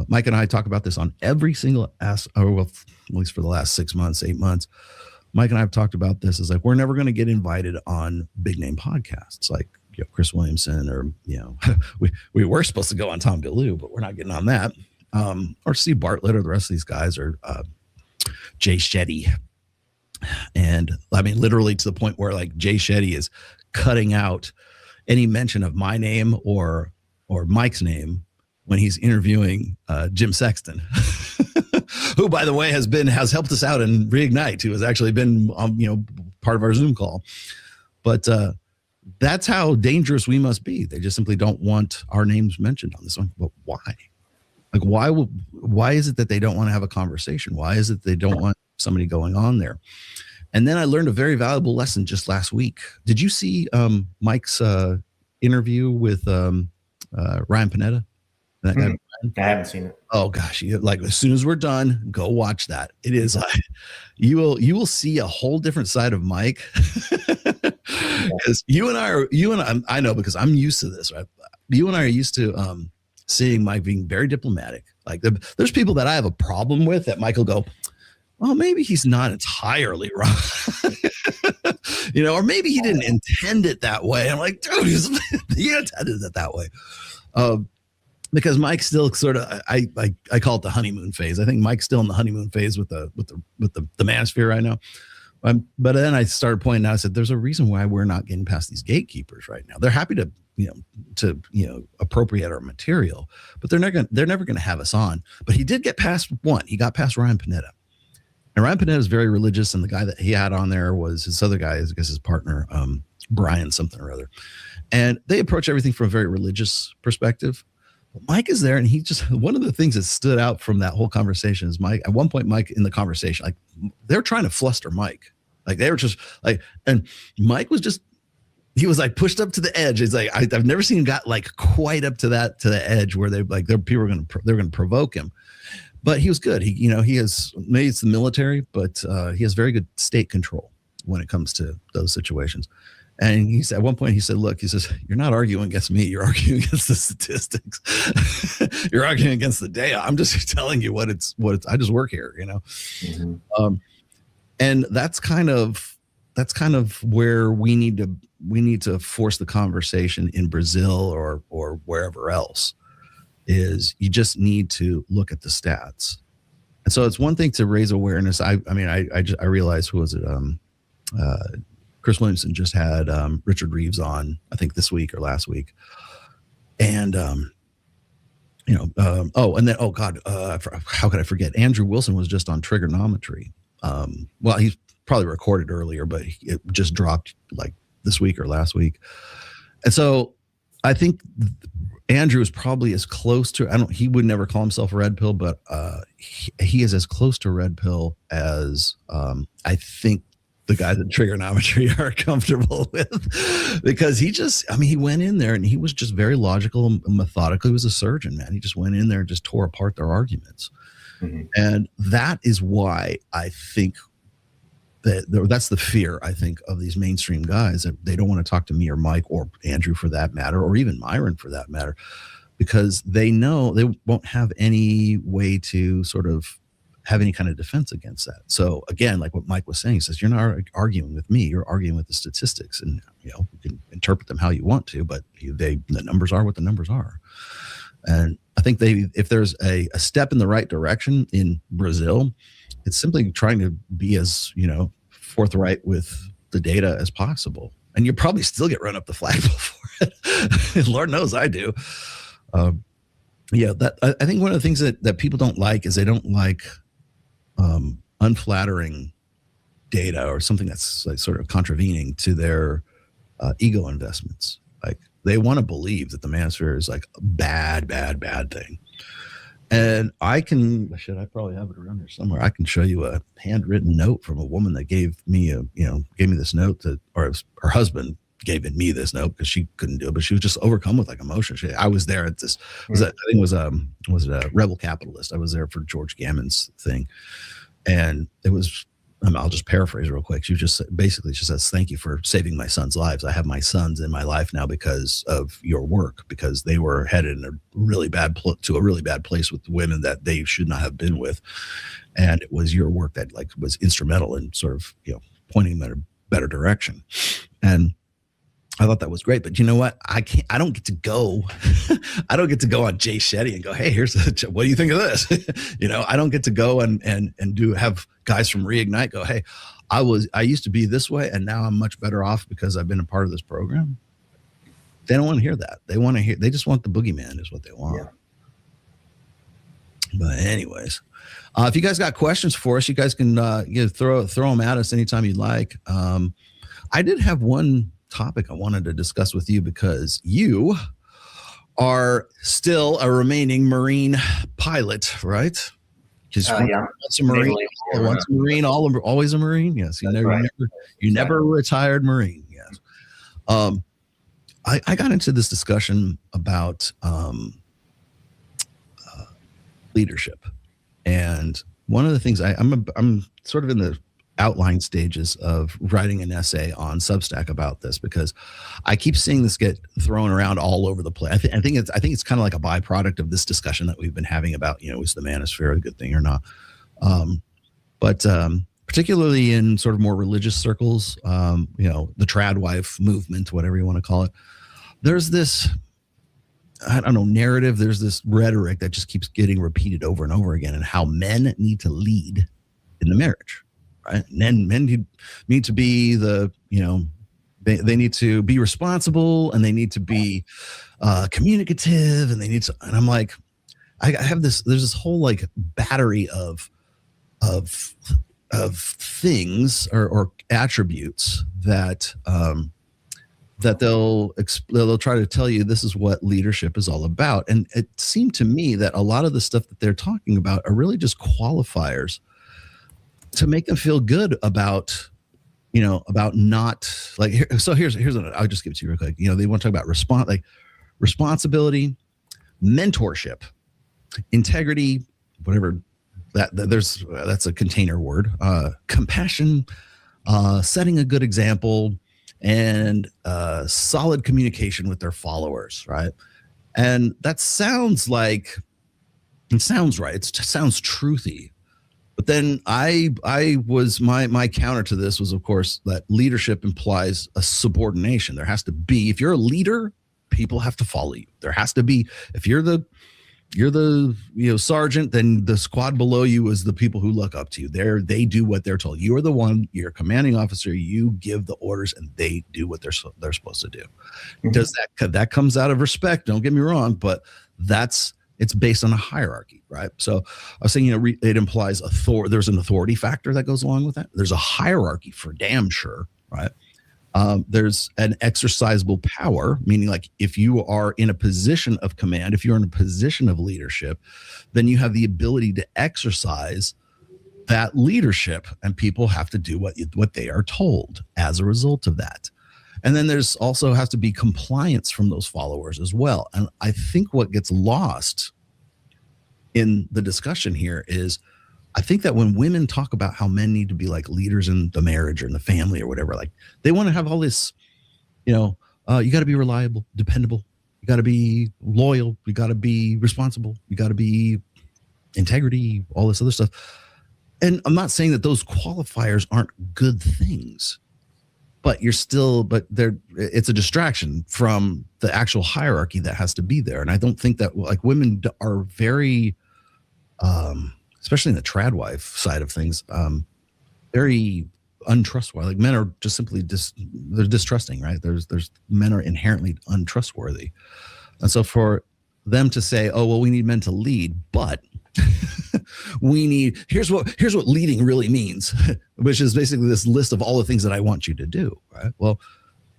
Speaker 2: Mike and I talk about this on every single at least for the last 6 months, 8 months. Mike and I have talked about this. It's like, we're never going to get invited on big name podcasts like Chris Williamson, or we were supposed to go on Tom Galoo, but we're not getting on that. Or Steve Bartlett, or the rest of these guys, or Jay Shetty. And literally to the point where, like, Jay Shetty is cutting out any mention of my name or Mike's name when he's interviewing Jim Sexton, who, by the way, has helped us out in Reignite, who has actually been part of our Zoom call. But that's how dangerous we must be. They just simply don't want our names mentioned on this one. But why? Like, why is it that they don't want to have a conversation? Why is it they don't want somebody going on there? And then I learned a very valuable lesson just last week. Did you see Mike's interview with Ryan Panetta? That guy?
Speaker 3: I haven't seen it.
Speaker 2: Oh gosh, as soon as we're done, go watch that. It is like you will see a whole different side of Mike. Because I know, because I'm used to this, right? You and I are used to seeing Mike being very diplomatic. Like, there's people that I have a problem with that Mike will go, well, maybe he's not entirely wrong. Or maybe he didn't intend it that way. I'm like, dude, he intended it that way. Because Mike's still sort of, I call it the honeymoon phase. I think Mike's still in the honeymoon phase with the manosphere right now. But then I started pointing out, I said, there's a reason why we're not getting past these gatekeepers right now. They're happy to appropriate our material, but they're never going to have us on. But he did get past one. He got past Ryan Panetta. And Ryan Panetta is very religious, and the guy that he had on there was his other guy, I guess his partner, Brian something or other. And they approach everything from a very religious perspective. But Mike is there, and he just, one of the things that stood out from that whole conversation is Mike, at one point, Mike in the conversation, like, they're trying to fluster Mike. Like, they were just like, and Mike was just, he was like pushed up to the edge. It's like, I've never seen him got like quite up to the edge where they're people are going to provoke him. But he was good. He has, maybe it's the military, but he has very good state control when it comes to those situations. And he said, at one point, he said, look, he says, you're not arguing against me. You're arguing against the statistics. You're arguing against the data. I'm just telling you what it's, I just work here, Mm-hmm. And that's kind of where we need to force the conversation in Brazil or wherever else. Is you just need to look at the stats. And so it's one thing to raise awareness. I realized, who was it? Chris Williamson just had Richard Reeves on, I think this week or last week. And, and then, how could I forget? Andrew Wilson was just on trigonometry. Well, he's probably recorded earlier, but it just dropped like this week or last week. And so I think Andrew is probably as close to, he would never call himself a red pill, but he is as close to red pill as I think the guys at Trigonometry are comfortable with, because he went in there and he was just very logical and methodical. He was a surgeon, man. He just went in there and just tore apart their arguments. Mm-hmm. And that is why I think that's the fear, I think, of these mainstream guys, that they don't want to talk to me or Mike or Andrew for that matter, or even Myron for that matter, because they know they won't have any way to sort of have any kind of defense against that. So again, like what Mike was saying, he says, you're not arguing with me, you're arguing with the statistics, and you can interpret them how you want to, but the numbers are what the numbers are. And I think if there's a step in the right direction in Brazil, it's simply trying to be as, forthright with the data as possible. And you probably still get run up the flagpole for it. Lord knows I do. I think one of the things that people don't like is they don't like unflattering data or something that's like sort of contravening to their ego investments. Like they want to believe that the manosphere is like a bad thing. And I probably have it around here somewhere. I can show you a handwritten note from a woman that gave me this note or her husband gave me this note because she couldn't do it, but she was just overcome with like emotion. I was there at this, I think it was a Rebel Capitalist. I was there for George Gammon's thing. And it was, I'll just paraphrase real quick. She says, thank you for saving my son's lives. I have my sons in my life now because of your work, because they were headed in a really bad place with women that they should not have been with. And it was your work that was instrumental in sort of, pointing them in a better direction. And I thought that was great, but you know what? I don't get to go. I don't get to go on Jay Shetty and go, hey, what do you think of this? I don't get to go and have guys from Reignite go, hey, I used to be this way and now I'm much better off because I've been a part of this program. They don't want to hear that. They just want the boogeyman is what they want. Yeah. But anyways, if you guys got questions for us, you guys can throw them at us anytime you'd like. I did have one topic I wanted to discuss with you, because you are still a remaining Marine pilot, right? Because once a Marine, always a Marine. Yes, you never retired Marine. Yes. I got into this discussion about leadership, and one of the things I'm sort of in the outline stages of writing an essay on Substack about this, because I keep seeing this get thrown around all over the place. I think it's kind of like a byproduct of this discussion that we've been having about, is the manosphere a good thing or not? But particularly in sort of more religious circles, the trad wife movement, whatever you want to call it, there's this, narrative. There's this rhetoric that just keeps getting repeated over and over again, and how men need to lead in the marriage. Right. And men need to be they need to be responsible, and they need to be communicative, and and I'm like, there's this whole like battery of things or attributes that they'll try to tell you this is what leadership is all about. And it seemed to me that a lot of the stuff that they're talking about are really just qualifiers to make them feel good about, about not like, here's what I'll just give it to you real quick. They want to talk about responsibility, mentorship, integrity, whatever that's a container word, compassion, setting a good example, and solid communication with their followers. Right. And that sounds right. It sounds truthy. But then my counter to this was, of course, that leadership implies a subordination. There has to be, if you're a leader, people have to follow you. There has to be, if you're the sergeant, then the squad below you is the people who look up to you. They do what they're told. You're the one, you're a commanding officer, you give the orders, and they do what they're supposed to do. Mm-hmm. That comes out of respect, don't get me wrong, but it's based on a hierarchy, right? So I was saying, it implies there's an authority factor that goes along with that. There's a hierarchy for damn sure, right? There's an exercisable power, meaning like if you are in a position of command, if you're in a position of leadership, then you have the ability to exercise that leadership, and people have to do what they are told as a result of that. And then there's also has to be compliance from those followers as well. And I think what gets lost in the discussion here is I think that when women talk about how men need to be like leaders in the marriage or in the family or whatever, like they want to have all this, you got to be reliable, dependable. You got to be loyal. You got to be responsible. You got to be integrity, all this other stuff. And I'm not saying that those qualifiers aren't good things, but it's a distraction from the actual hierarchy that has to be there. And I don't think that like women are very, especially in the trad wife side of things, very untrustworthy. Like men are just simply they're distrusting, right? There's men are inherently untrustworthy. And so for them to say, oh, well, we need men to lead, but here's what leading really means, which is basically this list of all the things that I want you to do, right? Well,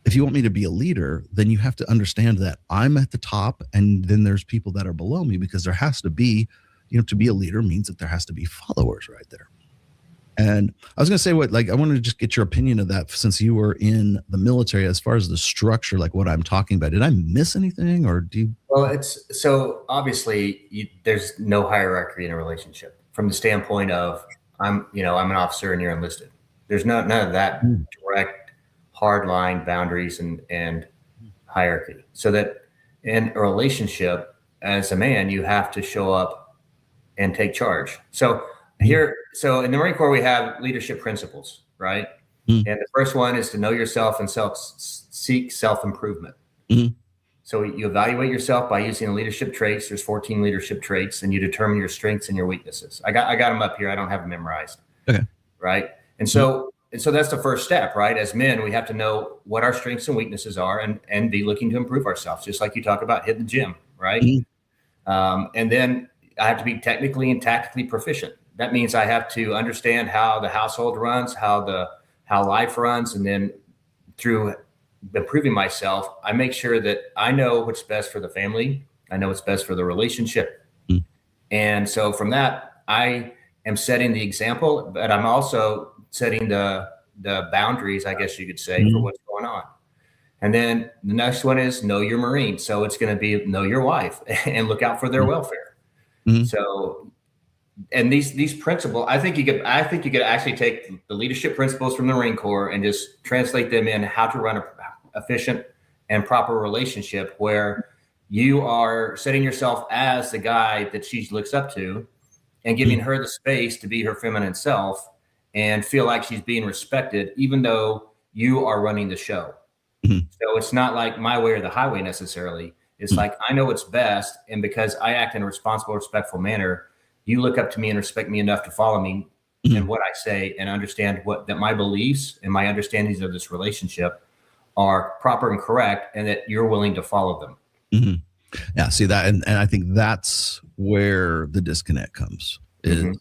Speaker 2: if you want me to be a leader, then you have to understand that I'm at the top and then there's people that are below me, because there has to be, to be a leader means that there has to be followers right there. And I was going to say I wanted to just get your opinion of that, since you were in the military, as far as the structure, like what I'm talking about. Did I miss anything, or do you?
Speaker 3: Well, it's so obviously there's no hierarchy in a relationship from the standpoint of I'm an officer and you're enlisted. There's none of that direct hard line boundaries and hierarchy. So that in a relationship, as a man, you have to show up and take charge. So in the Marine Corps, we have leadership principles, right? Mm-hmm. And the first one is to know yourself and seek self-improvement. Mm-hmm. So you evaluate yourself by using the leadership traits. There's 14 leadership traits, and you determine your strengths and your weaknesses. I got them up here. I don't have them memorized. Okay. Right. And so that's the first step, right? As men, we have to know what our strengths and weaknesses are and be looking to improve ourselves, just like you talk about hitting the gym, right? Mm-hmm. And then I have to be technically and tactically proficient. That means I have to understand how the household runs, how life runs, and then through improving myself, I make sure that I know what's best for the family. I know what's best for the relationship. Mm. And so from that, I am setting the example, but I'm also setting the boundaries, I guess you could say, for what's going on. And then the next one is know your Marine. So it's going to be know your wife and look out for their welfare. Mm-hmm. So, and these principles, I think you could actually take the leadership principles from the Marine Corps and just translate them in how to run a efficient and proper relationship, where you are setting yourself as the guy that she looks up to and giving her the space to be her feminine self and feel like she's being respected, even though you are running the show. Mm-hmm. So it's not like my way or the highway necessarily. It's like, I know what's best. And because I act in a responsible, respectful manner, you look up to me and respect me enough to follow me and what I say, and understand that my beliefs and my understandings of this relationship are proper and correct, and that you're willing to follow them.
Speaker 2: Mm-hmm. Yeah. See that. And I think that's where the disconnect comes, is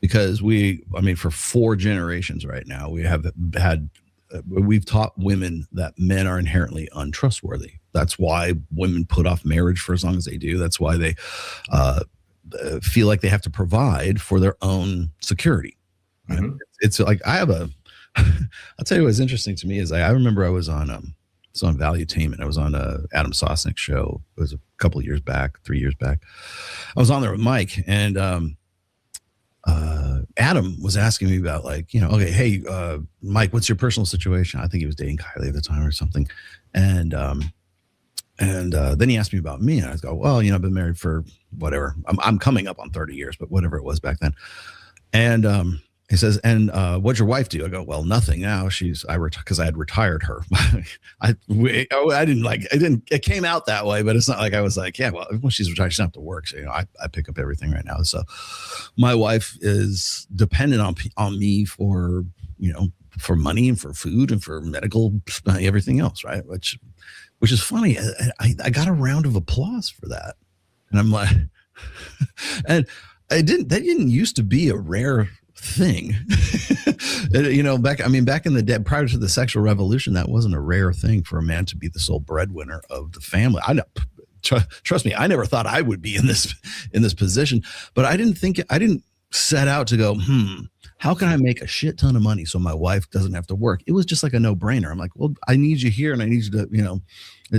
Speaker 2: because for 4 generations right now, we've taught women that men are inherently untrustworthy. That's why women put off marriage for as long as they do. That's why they feel like they have to provide for their own security. Right? Mm-hmm. It's like I'll tell you what's interesting to me is I remember I was on Valuetainment. I was on Adam Sosnick's show. It was a couple of years back, 3 years back. I was on there with Mike, and Adam was asking me about okay, hey, Mike, what's your personal situation? I think he was dating Kylie at the time or something. And then he asked me about me, and I go, well, I've been married for whatever. I'm coming up on 30 years, but whatever it was back then. And he says, and what'd your wife do? I go, well, nothing now. Because I had retired her. It came out that way, but it's not like I was like, yeah, well, when she's retired, she doesn't have to work. So, I pick up everything right now. So my wife is dependent on me for money and for food and for medical, everything else. Right. Which is funny. I got a round of applause for that. And I'm like, and that didn't used to be a rare thing. back in the day, prior to the sexual revolution, that wasn't a rare thing for a man to be the sole breadwinner of the family. I know, trust me, I never thought I would be in this position, but I didn't set out to go, how can I make a shit ton of money so my wife doesn't have to work? It was just like a no-brainer. I'm like, well, I need you here, and I need you to,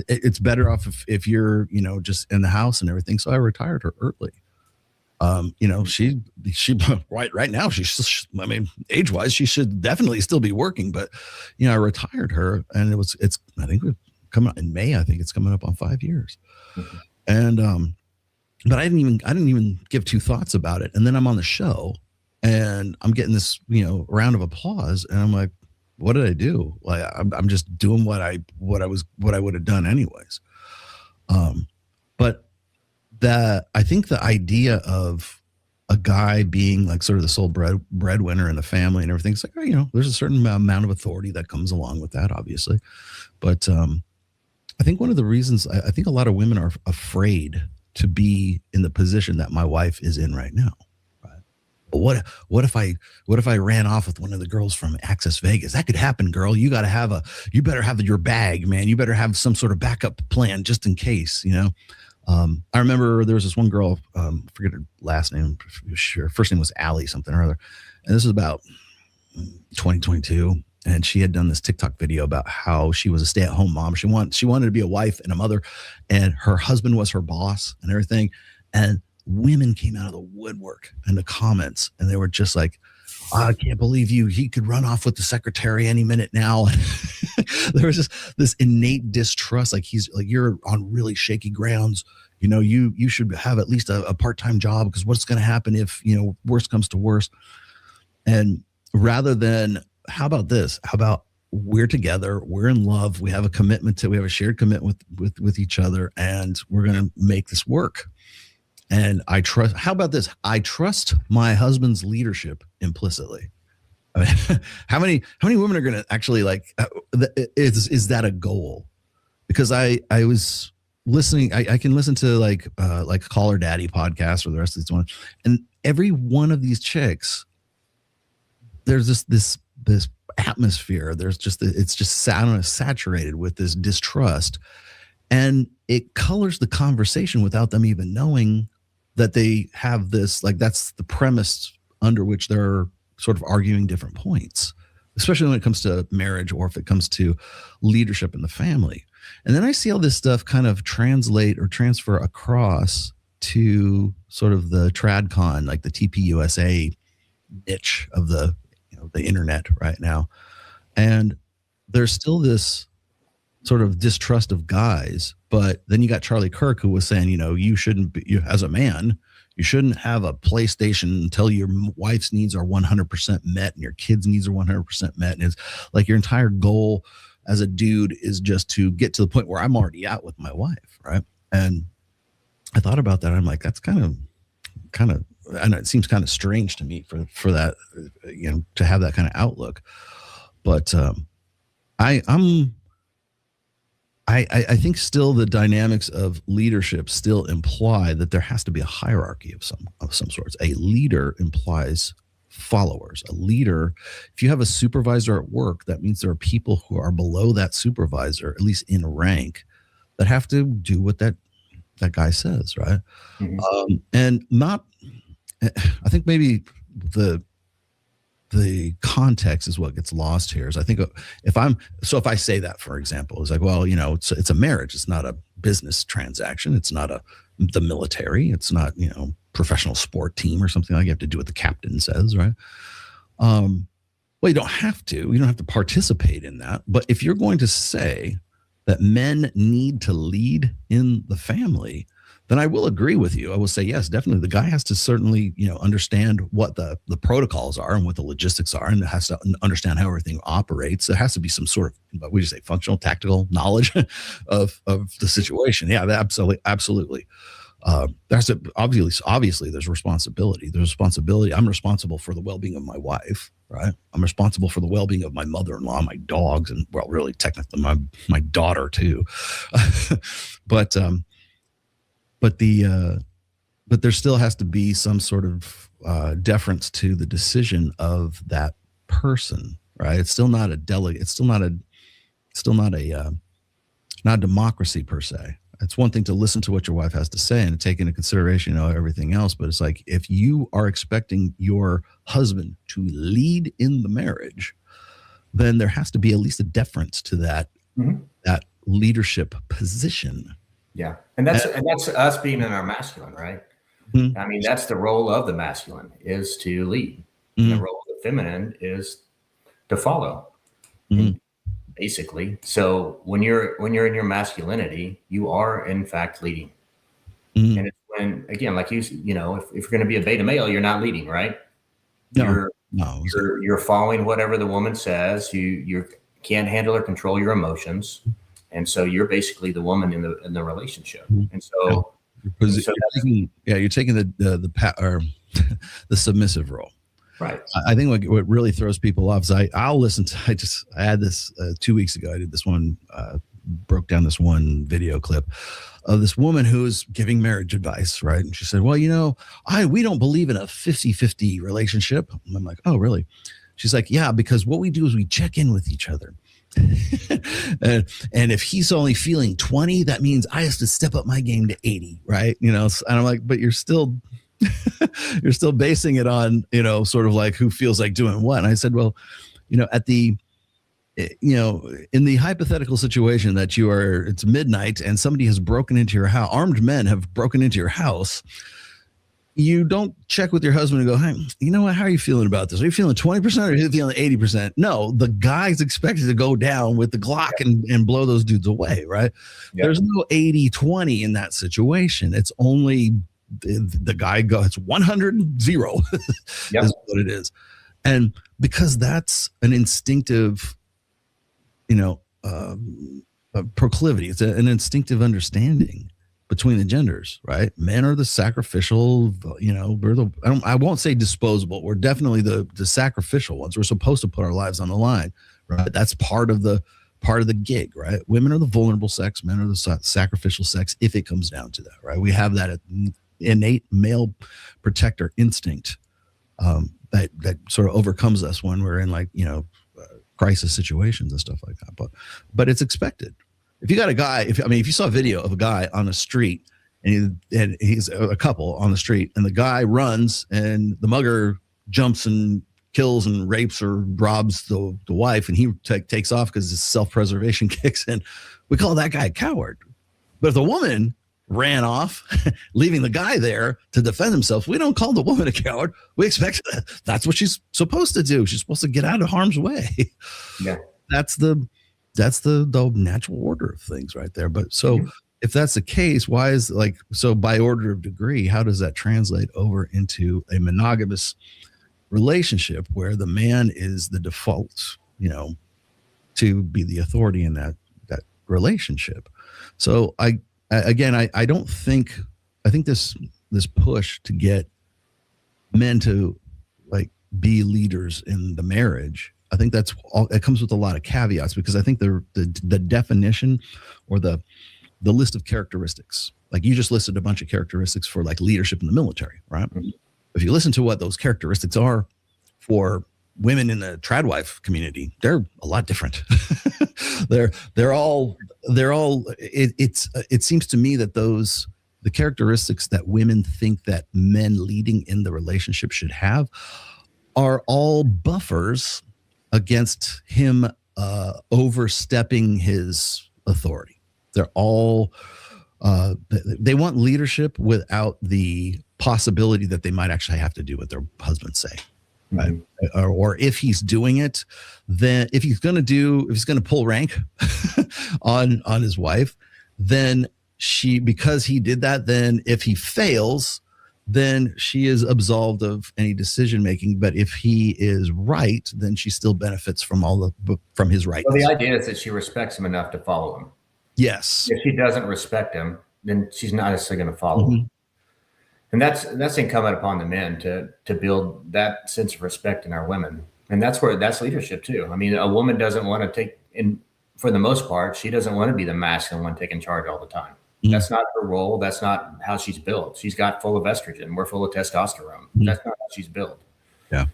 Speaker 2: it's better off if you're, just in the house and everything. So I retired her early. She right now, age-wise, she should definitely still be working, but I retired her, and I think we're coming in May. I think it's coming up on 5 years. Mm-hmm. And but I didn't even give two thoughts about it. And then I'm on the show and I'm getting this, round of applause, and I'm like, what did I do? Like, I'm just doing what I would have done anyways. But I think the idea of a guy being like sort of the sole breadwinner in the family and everything, it's like, there's a certain amount of authority that comes along with that, obviously. But I think one of the reasons I think a lot of women are afraid to be in the position that my wife is in right now. Right? But what if I ran off with one of the girls from Access Vegas? That could happen, girl. You better have your bag, man. You better have some sort of backup plan just in case, I remember there was this one girl, forget her last name, sure. First name was Allie something or other. And this was about 2022. And she had done this TikTok video about how she was a stay-at-home mom. She wanted to be a wife and a mother, and her husband was her boss and everything. And women came out of the woodwork in the comments, and they were just like, I can't believe you. He could run off with the secretary any minute now. There was just this innate distrust. Like you're on really shaky grounds. You should have at least a part-time job, because what's going to happen if, worst comes to worst. And rather than, how about this? How about we're together, we're in love, we have a shared commitment with each other, and we're going to make this work. And how about this? I trust my husband's leadership implicitly. I mean, how many women are going to actually is that a goal? Because I was listening, I can listen to like Call Her Daddy podcast or the rest of these ones. And every one of these chicks, there's this atmosphere. There's just, it's just saturated with this distrust, and it colors the conversation without them even knowing that they have this, that's the premise under which they're sort of arguing different points, especially when it comes to marriage or if it comes to leadership in the family. And then I see all this stuff kind of translate or transfer across to sort of the TradCon, like the TPUSA niche of the internet right now. And there's still this sort of distrust of guys, but then you got Charlie Kirk, who was saying, you shouldn't be, as a man, you shouldn't have a PlayStation until your wife's needs are 100% met and your kids' needs are 100% met. And it's like your entire goal as a dude is just to get to the point where I'm already out with my wife, right? And I thought about that. I'm like, that's kind of, I know it seems kind of strange to me for that, to have that kind of outlook. But I think still the dynamics of leadership still imply that there has to be a hierarchy of some sorts. A leader implies followers. A leader, if you have a supervisor at work, that means there are people who are below that supervisor, at least in rank, that have to do what that guy says, right? Mm-hmm. And not, I think maybe the context is what gets lost here. Is I think if I say that, for example, it's like, well, it's a marriage. It's not a business transaction. It's not the military. It's not, professional sport team or something like you have to do what the captain says, right? Well, you don't have to. You don't have to participate in that. But if you're going to say that men need to lead in the family, then I will agree with you. I will say, yes, definitely. The guy has to certainly, understand what the protocols are and what the logistics are, and has to understand how everything operates. There has to be some sort of, what would you say, functional, tactical knowledge of the situation. Yeah, absolutely. There's obviously there's responsibility. There's responsibility. I'm responsible for the well-being of my wife, right? I'm responsible for the well-being of my mother-in-law, my dogs, and well, really technically my daughter too. But there still has to be some sort of deference to the decision of that person, right? It's still not a delegate. It's still not not democracy per se. It's one thing to listen to what your wife has to say and to take into consideration, everything else. But it's like, if you are expecting your husband to lead in the marriage, then there has to be at least a deference to that, that leadership position.
Speaker 3: Yeah. And that's us being in our masculine, right? I mean, that's the role of the masculine, is to lead. And the role of the feminine is to follow. Basically. So when you're in your masculinity, you are in fact leading. And it's when, again, like if you're going to be a beta male, you're not leading, right? You're following whatever the woman says. You can't handle or control your emotions, and so you're basically the woman in the relationship. And so,
Speaker 2: you're taking the submissive role.
Speaker 3: Right.
Speaker 2: I think what really throws people off is I'll listen to, I had this 2 weeks ago. I did this one, broke down this one video clip of this woman who was giving marriage advice, right? And she said, well, we don't believe in a 50-50 relationship. And I'm like, oh, really? She's like, yeah, because what we do is we check in with each other. and if he's only feeling 20, that means I have to step up my game to 80, right? And I'm like, but you're still basing it on, sort of like who feels like doing what. And I said, well, in the hypothetical situation that it's midnight and somebody has broken into your house, armed men have broken into your house, you don't check with your husband and go, hey, you know what? How are you feeling about this? Are you feeling 20% or are you feeling 80%? No, the guy's expected to go down with the Glock and blow those dudes away, right? Yeah. There's no 80-20 in that situation. It's only the guy goes 100-0 is what it is. And because that's an instinctive, proclivity, it's an instinctive understanding between the genders, right? Men are the sacrificial, I won't say disposable. We're definitely the sacrificial ones. We're supposed to put our lives on the line, right? That's part of the gig, right? Women are the vulnerable sex, men are the sacrificial sex, if it comes down to that, right? We have that innate male protector instinct that sort of overcomes us when we're in crisis situations and stuff like that. But it's expected. If you got a guy, if you saw a video of a guy on the street and he's a couple on the street and the guy runs and the mugger jumps and kills and rapes or robs the wife and he takes off because his self-preservation kicks in, we call that guy a coward. But if the woman ran off, leaving the guy there to defend himself, we don't call the woman a coward. We expect that's what she's supposed to do. She's supposed to get out of harm's way. Yeah. That's the natural order of things right there. But so if that's the case, why is so by order of degree, how does that translate over into a monogamous relationship where the man is the default, to be the authority in that relationship? So I think this push to get men to be leaders in the marriage, I think that's all. It comes with a lot of caveats because I think the definition or the list of characteristics, you just listed a bunch of characteristics for leadership in the military, right? Mm-hmm. If you listen to what those characteristics are for women in the tradwife community, they're a lot different. they're all it seems to me that the characteristics that women think that men leading in the relationship should have are all buffers against him overstepping his authority. They're all they want leadership without the possibility that they might actually have to do what their husbands say. Right. Mm-hmm. Or if he's doing it, then if he's going to pull rank on his wife, then because he did that, then if he fails, then she is absolved of any decision making. But if he is right, then she still benefits from from his rights.
Speaker 3: Well, the idea is that she respects him enough to follow him.
Speaker 2: Yes.
Speaker 3: If she doesn't respect him, then she's not necessarily going to follow him. And that's incumbent upon the men to build that sense of respect in our women. And that's leadership too. I mean, a woman doesn't want to take for the most part, she doesn't want to be the masculine one taking charge all the time. Mm-hmm. That's not her role. That's not how she's built. She's got full of estrogen. We're full of testosterone. Mm-hmm. That's not how she's built.
Speaker 2: Yeah.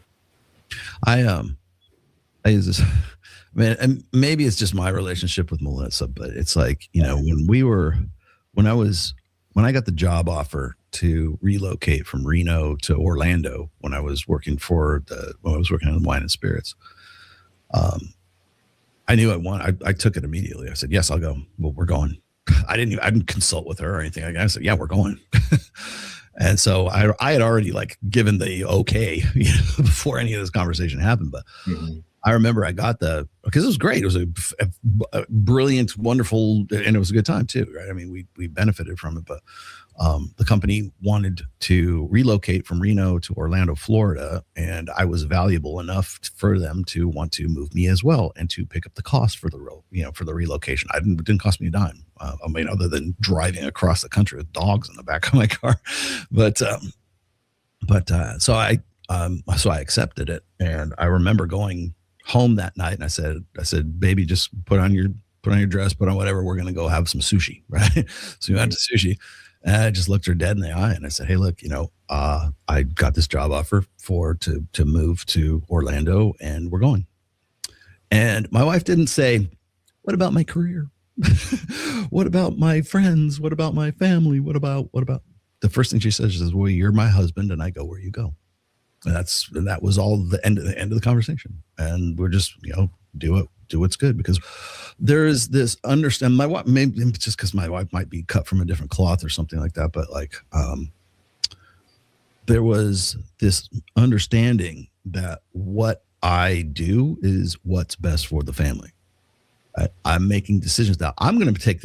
Speaker 2: I use this, man, and maybe it's just my relationship with Melissa, but it's like, when I got the job offer to relocate from Reno to Orlando when I was working on wine and spirits, I knew I took it immediately. I said, yes, I'll go. Well, we're going. I didn't consult with her or anything. I said, yeah, we're going. And so I had already like given the okay, before any of this conversation happened. But I remember I got because it was great. It was a brilliant, wonderful, and it was a good time too, right? I mean, we benefited from it, but the company wanted to relocate from Reno to Orlando, Florida, and I was valuable enough for them to want to move me as well and to pick up the cost for the relocation. It didn't cost me a dime. I mean, other than driving across the country with dogs in the back of my car, so I accepted it, and I remember going home that night, and I said, baby, just put on your dress, put on whatever. We're gonna go have some sushi, right? So we went to sushi. And I just looked her dead in the eye and I said, hey, look, I got this job offer to move to Orlando, and we're going. And my wife didn't say, what about my career? What about my friends? What about my family? What about the first thing she says is, well, you're my husband and I go where you go. And that was all the end of the conversation. And we're just, do what's good, because there is this understand my wife, maybe just because my wife might be cut from a different cloth or something like that, but like there was this understanding that what I do is what's best for the family. I'm making decisions that I'm going to take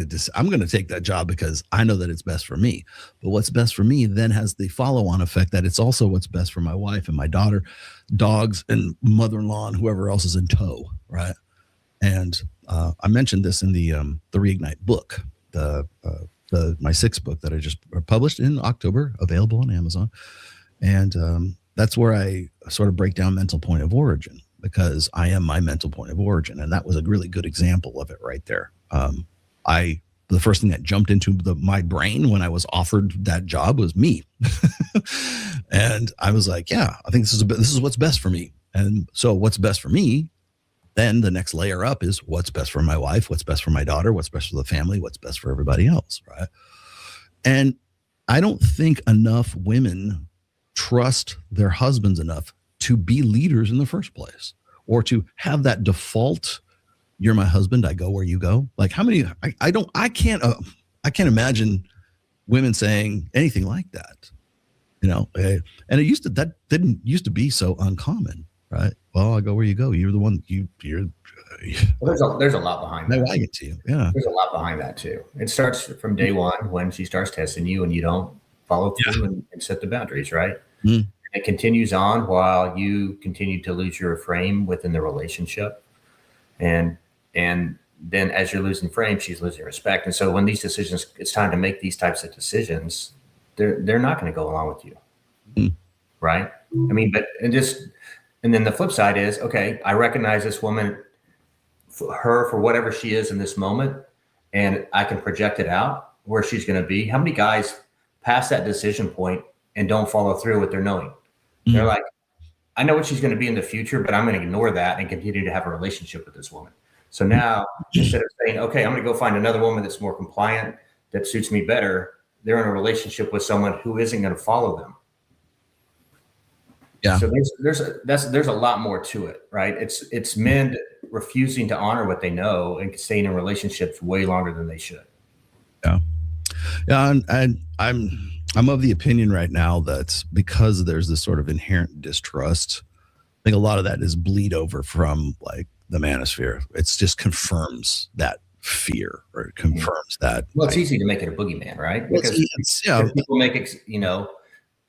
Speaker 2: that job because I know that it's best for me. But what's best for me then has the follow-on effect that it's also what's best for my wife and my daughter, dogs, and mother-in-law, and whoever else is in tow, right? And I mentioned this in the Reignite book, my sixth book that I just published in October, available on Amazon. And that's where I sort of break down mental point of origin, because I am my mental point of origin. And that was a really good example of it right there. The first thing that jumped into my brain when I was offered that job was me. And I was like, yeah, I think this is what's best for me. And so what's best for me, then the next layer up is what's best for my wife, what's best for my daughter, what's best for the family, what's best for everybody else, right? And I don't think enough women trust their husbands enough to be leaders in the first place, or to have that default, you're my husband, I go where you go. Like how many, I can't imagine women saying anything like that, and that didn't used to be so uncommon, right? Well, I go where you go. You're the one, you're.
Speaker 3: Well, there's a lot behind that.
Speaker 2: I get to you. Yeah.
Speaker 3: There's a lot behind that too. It starts from day one when she starts testing you and you don't follow through and set the boundaries, right? Mm. It continues on while you continue to lose your frame within the relationship. And then as you're losing frame, she's losing respect. And so when these decisions, it's time to make these types of decisions, they're not going to go along with you. Mm. Right. I mean, and then the flip side is, okay, I recognize this woman, for whatever she is in this moment, and I can project it out where she's going to be. How many guys pass that decision point and don't follow through with their knowing? Mm-hmm. They're like, I know what she's going to be in the future, but I'm going to ignore that and continue to have a relationship with this woman. So now instead of saying, okay, I'm going to go find another woman that's more compliant, that suits me better, they're in a relationship with someone who isn't going to follow them. Yeah. So there's a lot more to it, right? It's men refusing to honor what they know and staying in relationships way longer than they should.
Speaker 2: Yeah. Yeah. And I'm of the opinion right now that because there's this sort of inherent distrust, I think a lot of that is bleed over from like the manosphere. It's just confirms that fear, or it confirms that.
Speaker 3: Well, it's easy to make it a boogeyman, right? Because people make,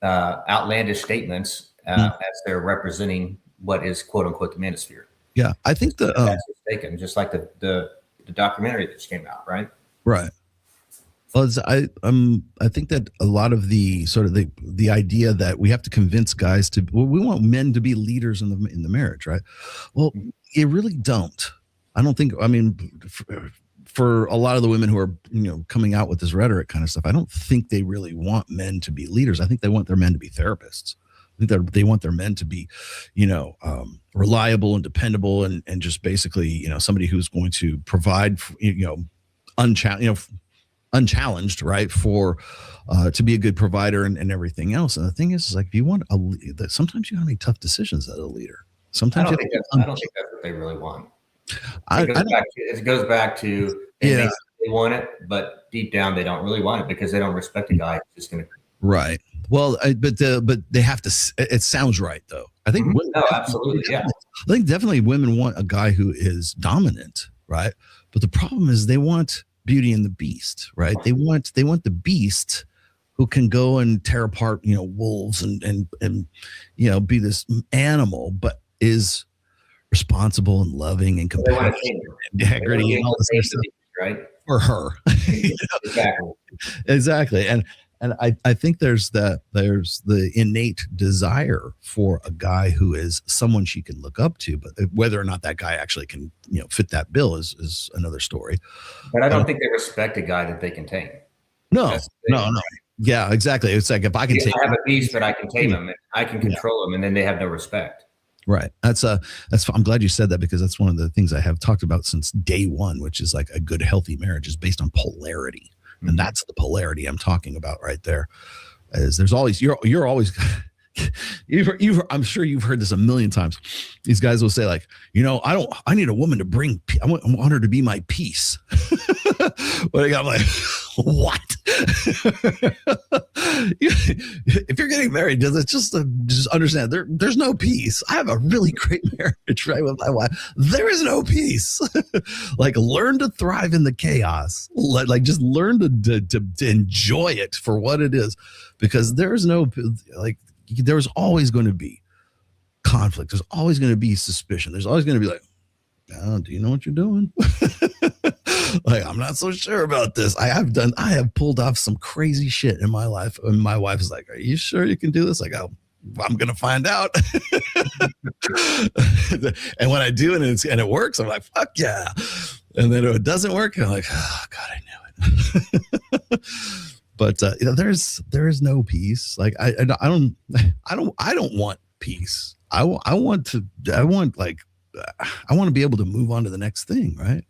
Speaker 3: outlandish statements as they're representing what is quote unquote the manosphere.
Speaker 2: Yeah. I think
Speaker 3: that's mistaken, just like the documentary that just came out, right?
Speaker 2: Right. Well, I think that a lot of the sort of the idea that we have to convince guys we want men to be leaders in the marriage, right? Well, you really don't. I don't think. I mean, for a lot of the women who are coming out with this rhetoric kind of stuff, I don't think they really want men to be leaders. I think they want their men to be therapists. They want their men to be, reliable and dependable, and just basically, somebody who's going to provide, unchallenged, right, for to be a good provider and everything else. And the thing is like, if you want sometimes you got to make tough decisions as a leader. Sometimes
Speaker 3: I don't think that's what they really want. It goes back to they want it, but deep down they don't really want it because they don't respect the guy who's just going to.
Speaker 2: Right. Well, but they have to. It sounds right though. I think.
Speaker 3: No, absolutely, yeah.
Speaker 2: I think definitely women want a guy who is dominant, right? But the problem is they want Beauty and the Beast, right? They want the beast who can go and tear apart, wolves and be this animal, but is responsible and loving and compassionate and integrity and all this other stuff,
Speaker 3: right?
Speaker 2: For her. Exactly. And I think there's the innate desire for a guy who is someone she can look up to, but whether or not that guy actually can, fit that bill is another story.
Speaker 3: But I don't think they respect a guy that they can tame.
Speaker 2: No. Yeah, exactly. It's like if I can
Speaker 3: I have a beast, but I can tame him and I can control him, and then they have no respect.
Speaker 2: Right. I'm glad you said that, because that's one of the things I have talked about since day one, which is like a good, healthy marriage is based on polarity. And that's the polarity I'm talking about right there. Is there's always you're always I'm sure you've heard this a million times. These guys will say like, I need a woman to bring. I want her to be my peace. But I'm like, what? If you're getting married, just understand there's no peace. I have a really great marriage, right, with my wife. There is no peace. Like, learn to thrive in the chaos. Like, just learn to enjoy it for what it is, because there's there's always going to be conflict. There's always going to be suspicion. There's always going to be like, oh, do you know what you're doing? Like, I'm not so sure about this. I have pulled off some crazy shit in my life. And my wife is like, are you sure you can do this? Like, I'm going to find out. And when I do and it works, I'm like, fuck yeah. And then if it doesn't work, I'm like, oh God, I knew it. But there is no peace. Like I don't want peace. I want to be able to move on to the next thing, right?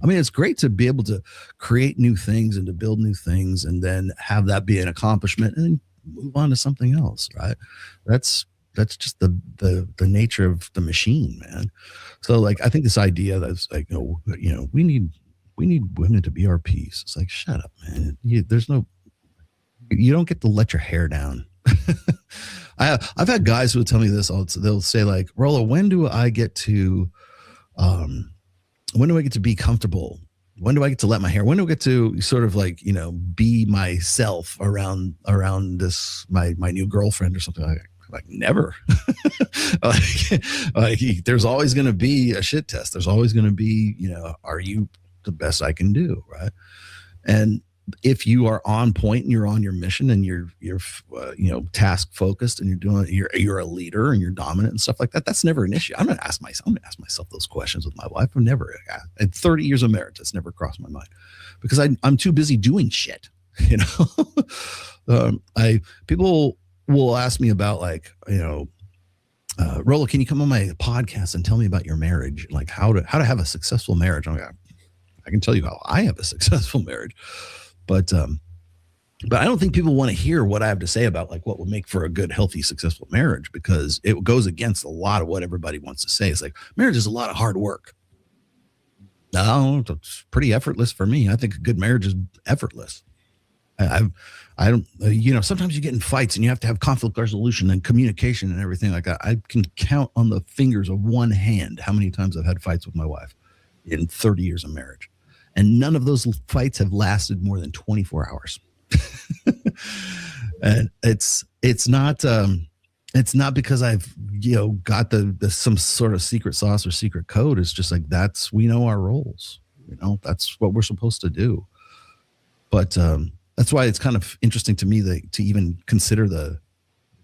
Speaker 2: I mean, it's great to be able to create new things and to build new things, and then have that be an accomplishment, and then move on to something else, right? That's just the nature of the machine, man. So like, I think this idea that's like, we need women to be our peace. It's like, shut up, man. You don't get to let your hair down. I've had guys who will tell me this. They'll say like, Rollo, when do I get to be comfortable? When do I get to let my hair? When do I get to sort of like, be myself around this, my new girlfriend or something like never. There's always going to be a shit test. There's always going to be, are you the best I can do? Right. And if you are on point and you're on your mission and you're task focused and you're a leader and you're dominant and stuff like that, that's never an issue. I'm going to ask myself those questions with my wife. I've never, in 30 years of marriage, that's never crossed my mind, because I'm too busy doing shit. People will ask me about like, Rollo, can you come on my podcast and tell me about your marriage? Like how to have a successful marriage. I'm like, I can tell you how I have a successful marriage. But I don't think people want to hear what I have to say about like what would make for a good, healthy, successful marriage, because it goes against a lot of what everybody wants to say. It's like, marriage is a lot of hard work. No, it's pretty effortless for me. I think a good marriage is effortless. I don't, sometimes you get in fights and you have to have conflict resolution and communication and everything like that. I can count on the fingers of one hand how many times I've had fights with my wife in 30 years of marriage. And none of those fights have lasted more than 24 hours. And it's not because I've, got the some sort of secret sauce or secret code. It's just like, we know our roles, that's what we're supposed to do. But that's why it's kind of interesting to me to even consider the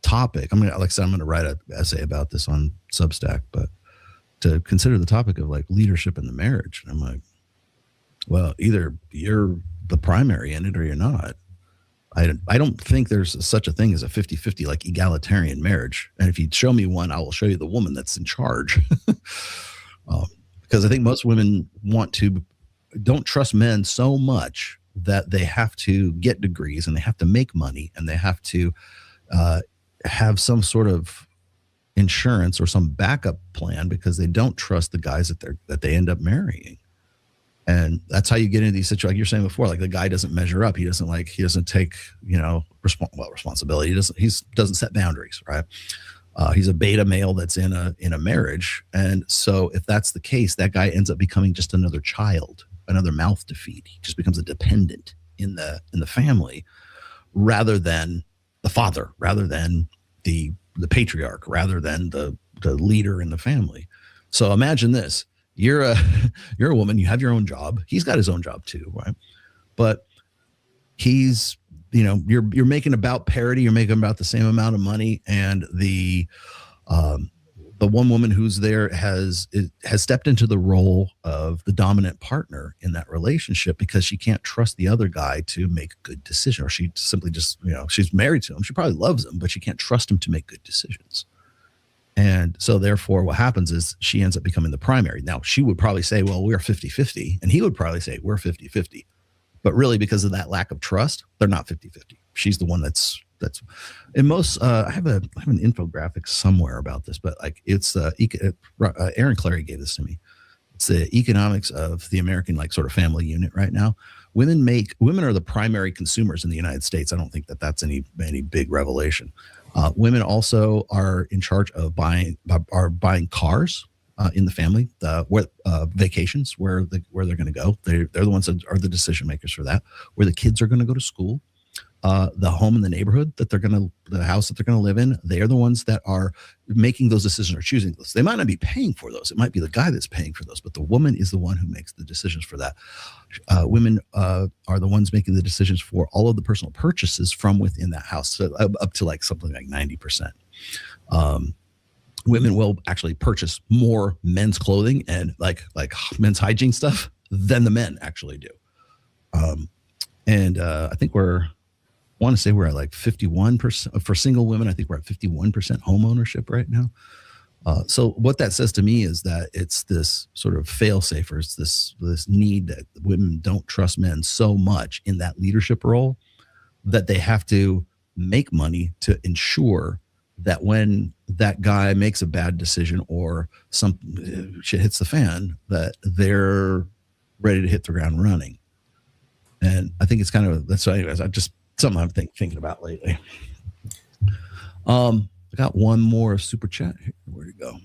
Speaker 2: topic. I'm going to write an essay about this on Substack, but to consider the topic of like leadership in the marriage. And I'm like, well, either you're the primary in it or you're not. I don't think there's such a thing as a 50-50 like egalitarian marriage. And if you show me one, I will show you the woman that's in charge. Because I think most women don't trust men so much that they have to get degrees and they have to make money and they have to have some sort of insurance or some backup plan because they don't trust the guys that they end up marrying. And that's how you get into these situations. Like you're saying before, like the guy doesn't measure up. He doesn't take, responsibility. He doesn't set boundaries, right? He's a beta male that's in a marriage. And so if that's the case, that guy ends up becoming just another child, another mouth to feed. He just becomes a dependent in the family rather than the father, rather than the patriarch, rather than the leader in the family. So imagine this. You're a woman, you have your own job. He's got his own job too, right? But he's, you're making about parity, you're making about the same amount of money. And the one woman who's there has stepped into the role of the dominant partner in that relationship because she can't trust the other guy to make a good decision, or she simply just, she's married to him. She probably loves him, but she can't trust him to make good decisions. And so therefore what happens is she ends up becoming the primary. Now she would probably say, well, we're 50-50. And he would probably say we're 50-50. But really because of that lack of trust, they're not 50-50. She's the one that's in most, I have an infographic somewhere about this, but like it's, Aaron Clary gave this to me. It's the economics of the American, like sort of family unit right now. Women are the primary consumers in the United States. I don't think that's any big revelation. Women also are in charge of buying cars in the family, vacations, where they're going to go. They're the ones that are the decision makers for that. Where the kids are going to go to school, the home in the neighborhood the house that they're going to live in. They are the ones that are making those decisions or choosing those. They might not be paying for those. It might be the guy that's paying for those, but the woman is the one who makes the decisions for that. Women are the ones making the decisions for all of the personal purchases from within that house, so up to like something like 90%. Women will actually purchase more men's clothing and like men's hygiene stuff than the men actually do. I think I want to say we're at like 51% for single women. I think we're at 51% home ownership right now. So what that says to me is that it's this sort of fail-safe, or it's this need that women don't trust men so much in that leadership role that they have to make money to ensure that when that guy makes a bad decision or some shit hits the fan, that they're ready to hit the ground running. And I think it's kind of, that's, anyways, something I'm thinking about lately. I got one more super chat here. Where'd it go?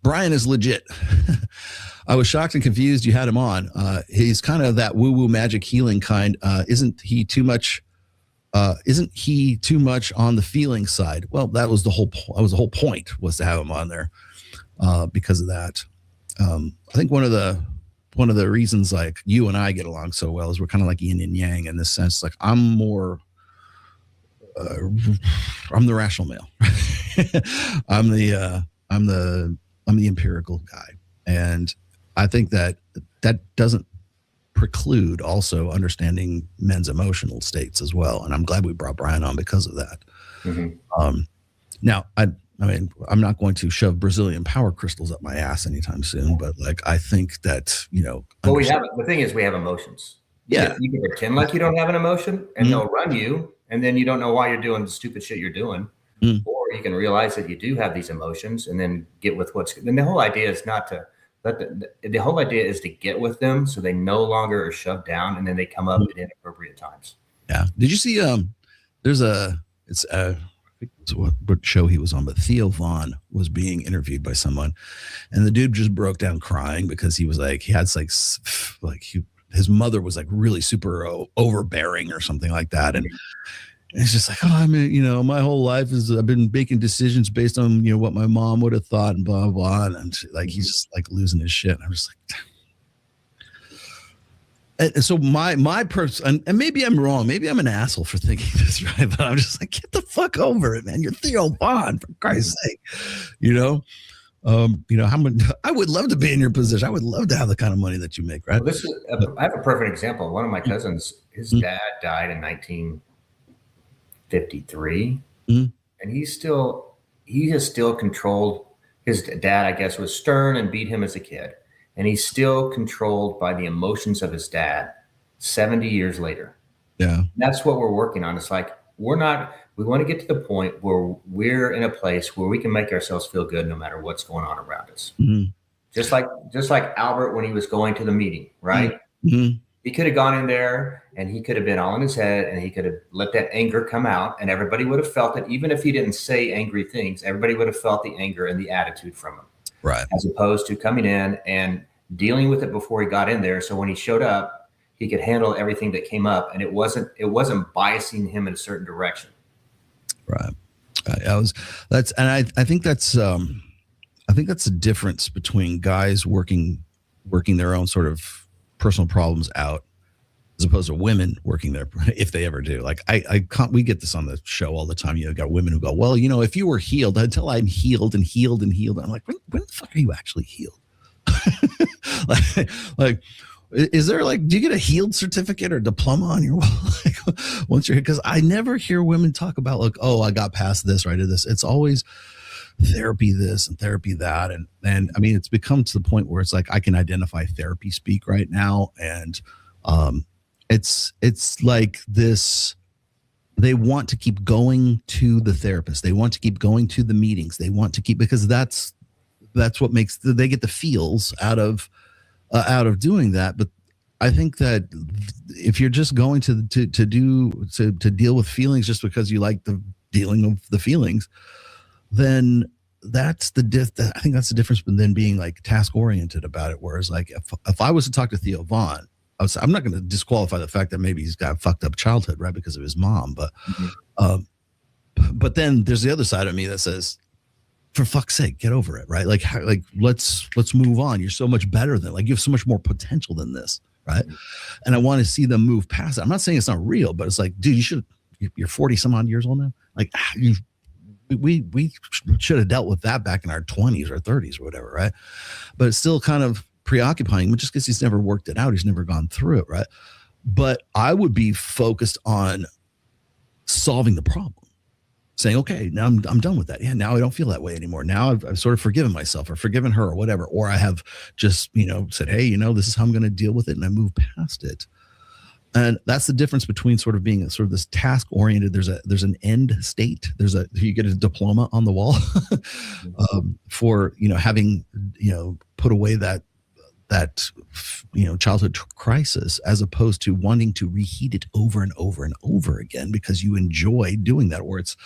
Speaker 2: Brian is legit. I was shocked and confused you had him on. He's kind of that woo-woo magic healing kind. Isn't he too much on the feeling side? Well, that was the whole point, was to have him on there because of that. I think one of the reasons like you and I get along so well is we're kind of like yin and yang in this sense. Like I'm the rational male. I'm the empirical guy. And I think that doesn't preclude also understanding men's emotional states as well. And I'm glad we brought Brian on because of that. Mm-hmm. Now I mean, I'm not going to shove Brazilian power crystals up my ass anytime soon, but like, I think that,
Speaker 3: well, the thing is we have emotions.
Speaker 2: Yeah.
Speaker 3: You can pretend like you don't have an emotion and they'll run you. And then you don't know why you're doing the stupid shit you're doing. Or you can realize that you do have these emotions and then get with and the whole idea is not to the whole idea is to get with them so they no longer are shoved down and then they come up at inappropriate times.
Speaker 2: Yeah. Did you see, what show he was on, but Theo Vaughn was being interviewed by someone and the dude just broke down crying because he was like, his mother was like really super overbearing or something like that. And it's just like, oh, I mean, my whole life I've been making decisions based on, what my mom would have thought and blah, blah. And like, he's just like losing his shit. And I'm just like, and so my person, and maybe I'm wrong. Maybe I'm an asshole for thinking this, right? But I'm just like, get the fuck over it, man. You're Theo Vaughn, for Christ's sake, how much I would love to be in your position. I would love to have the kind of money that you make, right?
Speaker 3: Well, I have a perfect example. One of my cousins, his dad died in 53,
Speaker 2: Mhm.
Speaker 3: and he has still controlled. His dad, I guess, was stern and beat him as a kid, and he's still controlled by the emotions of his dad 70 years later.
Speaker 2: Yeah.
Speaker 3: That's what we're working on. It's like we want to get to the point where we're in a place where we can make ourselves feel good no matter what's going on around us.
Speaker 2: Mhm.
Speaker 3: Just like Albert when he was going to the meeting, right?
Speaker 2: Mhm.
Speaker 3: He could have gone in there and he could have been all in his head and he could have let that anger come out and everybody would have felt it. Even if he didn't say angry things, everybody would have felt the anger and the attitude from him.
Speaker 2: Right.
Speaker 3: As opposed to coming in and dealing with it before he got in there. So when he showed up, he could handle everything that came up and it wasn't biasing him in a certain direction.
Speaker 2: Right. I think that's the difference between guys working their own sort of personal problems out as opposed to women working there, if they ever do. Like we get this on the show all the time. You got women who go, well, if you were healed until I'm healed and healed and healed. I'm like, when the fuck are you actually healed? like, is there do you get a healed certificate or diploma on your wall? Once you're, because I never hear women talk about oh, I got past this or I did this. It's always therapy this and therapy that. And I mean, it's become to the point where it's like, I can identify therapy speak right now. And it's like this, they want to keep going to the therapist. They want to keep going to the meetings. They want to keep, because that's what makes, they get the feels out of doing that. But I think that if you're just going to deal with feelings just because you like the dealing of the feelings, then I think that's the difference than being like task oriented about it. Whereas like if I was to talk to Theo Vaughn, I'm not going to disqualify the fact that maybe he's got a fucked up childhood, right, because of his mom, but then there's the other side of me that says, for fuck's sake, get over it, right? Like let's move on. You're so much better than, you have so much more potential than this, right? And I want to see them move past it. I'm not saying it's not real, but it's like, dude, you're 40 some odd years old now. Like we should have dealt with that back in our 20s or 30s or whatever, right? But it's still kind of preoccupying, just because he's never worked it out. He's never gone through it, right? But I would be focused on solving the problem. Saying, okay, now I'm done with that. Yeah, now I don't feel that way anymore. Now I've sort of forgiven myself or forgiven her or whatever. Or I have just, said, hey, this is how I'm going to deal with it. And I move past it. And that's the difference between sort of being sort of this task oriented. There's an end state. You get a diploma on the wall for, having, put away that childhood crisis, as opposed to wanting to reheat it over and over and over again because you enjoy doing that. Or it's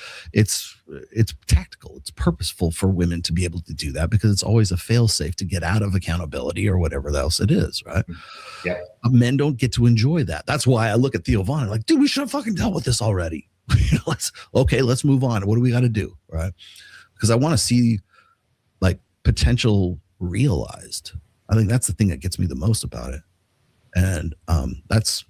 Speaker 2: tactical, it's purposeful for women to be able to do that because it's always a fail safe to get out of accountability or whatever else it is, right?
Speaker 3: Yeah.
Speaker 2: Men don't get to enjoy that. That's why I look at Theo Vaughn and like, dude, we should have fucking dealt with this already. Let's move on. What do we got to do, right? Because I want to see potential realized. I think that's the thing that gets me the most about it. And that's,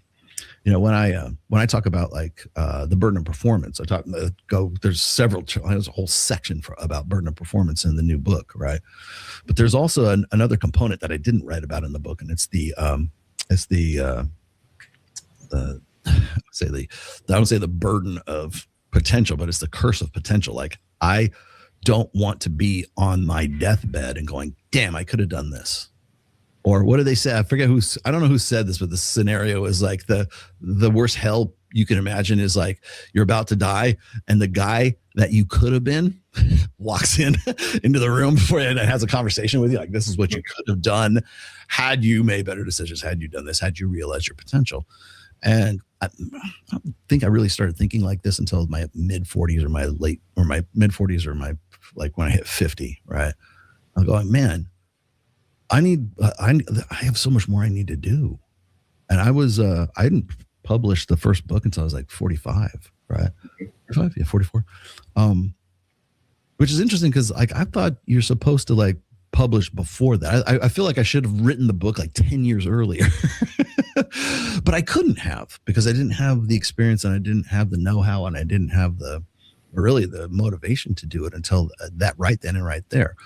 Speaker 2: when I talk about the burden of performance, there's a whole section about burden of performance in the new book, right? But there's also another component that I didn't write about in the book, and it's I don't say the burden of potential, but it's the curse of potential. Like, I don't want to be on my deathbed and going, damn, I could have done this. Or what do they say? I forget I don't know who said this, but the scenario is like the worst hell you can imagine is like you're about to die and the guy that you could have been walks into the room before and has a conversation with you. Like, this is what you could have done had you made better decisions, had you done this, had you realized your potential. And I don't think I really started thinking like this until my mid 40s or my mid 40s or when I hit 50, right? I'm going, man, I have so much more I need to do. And I didn't publish the first book until I was 45, right? 45, yeah, 44. Which is interesting because I thought you're supposed to publish before that. I feel like I should have written the book 10 years earlier, but I couldn't have because I didn't have the experience and I didn't have the know-how and I didn't have the motivation to do it until that right then and right there.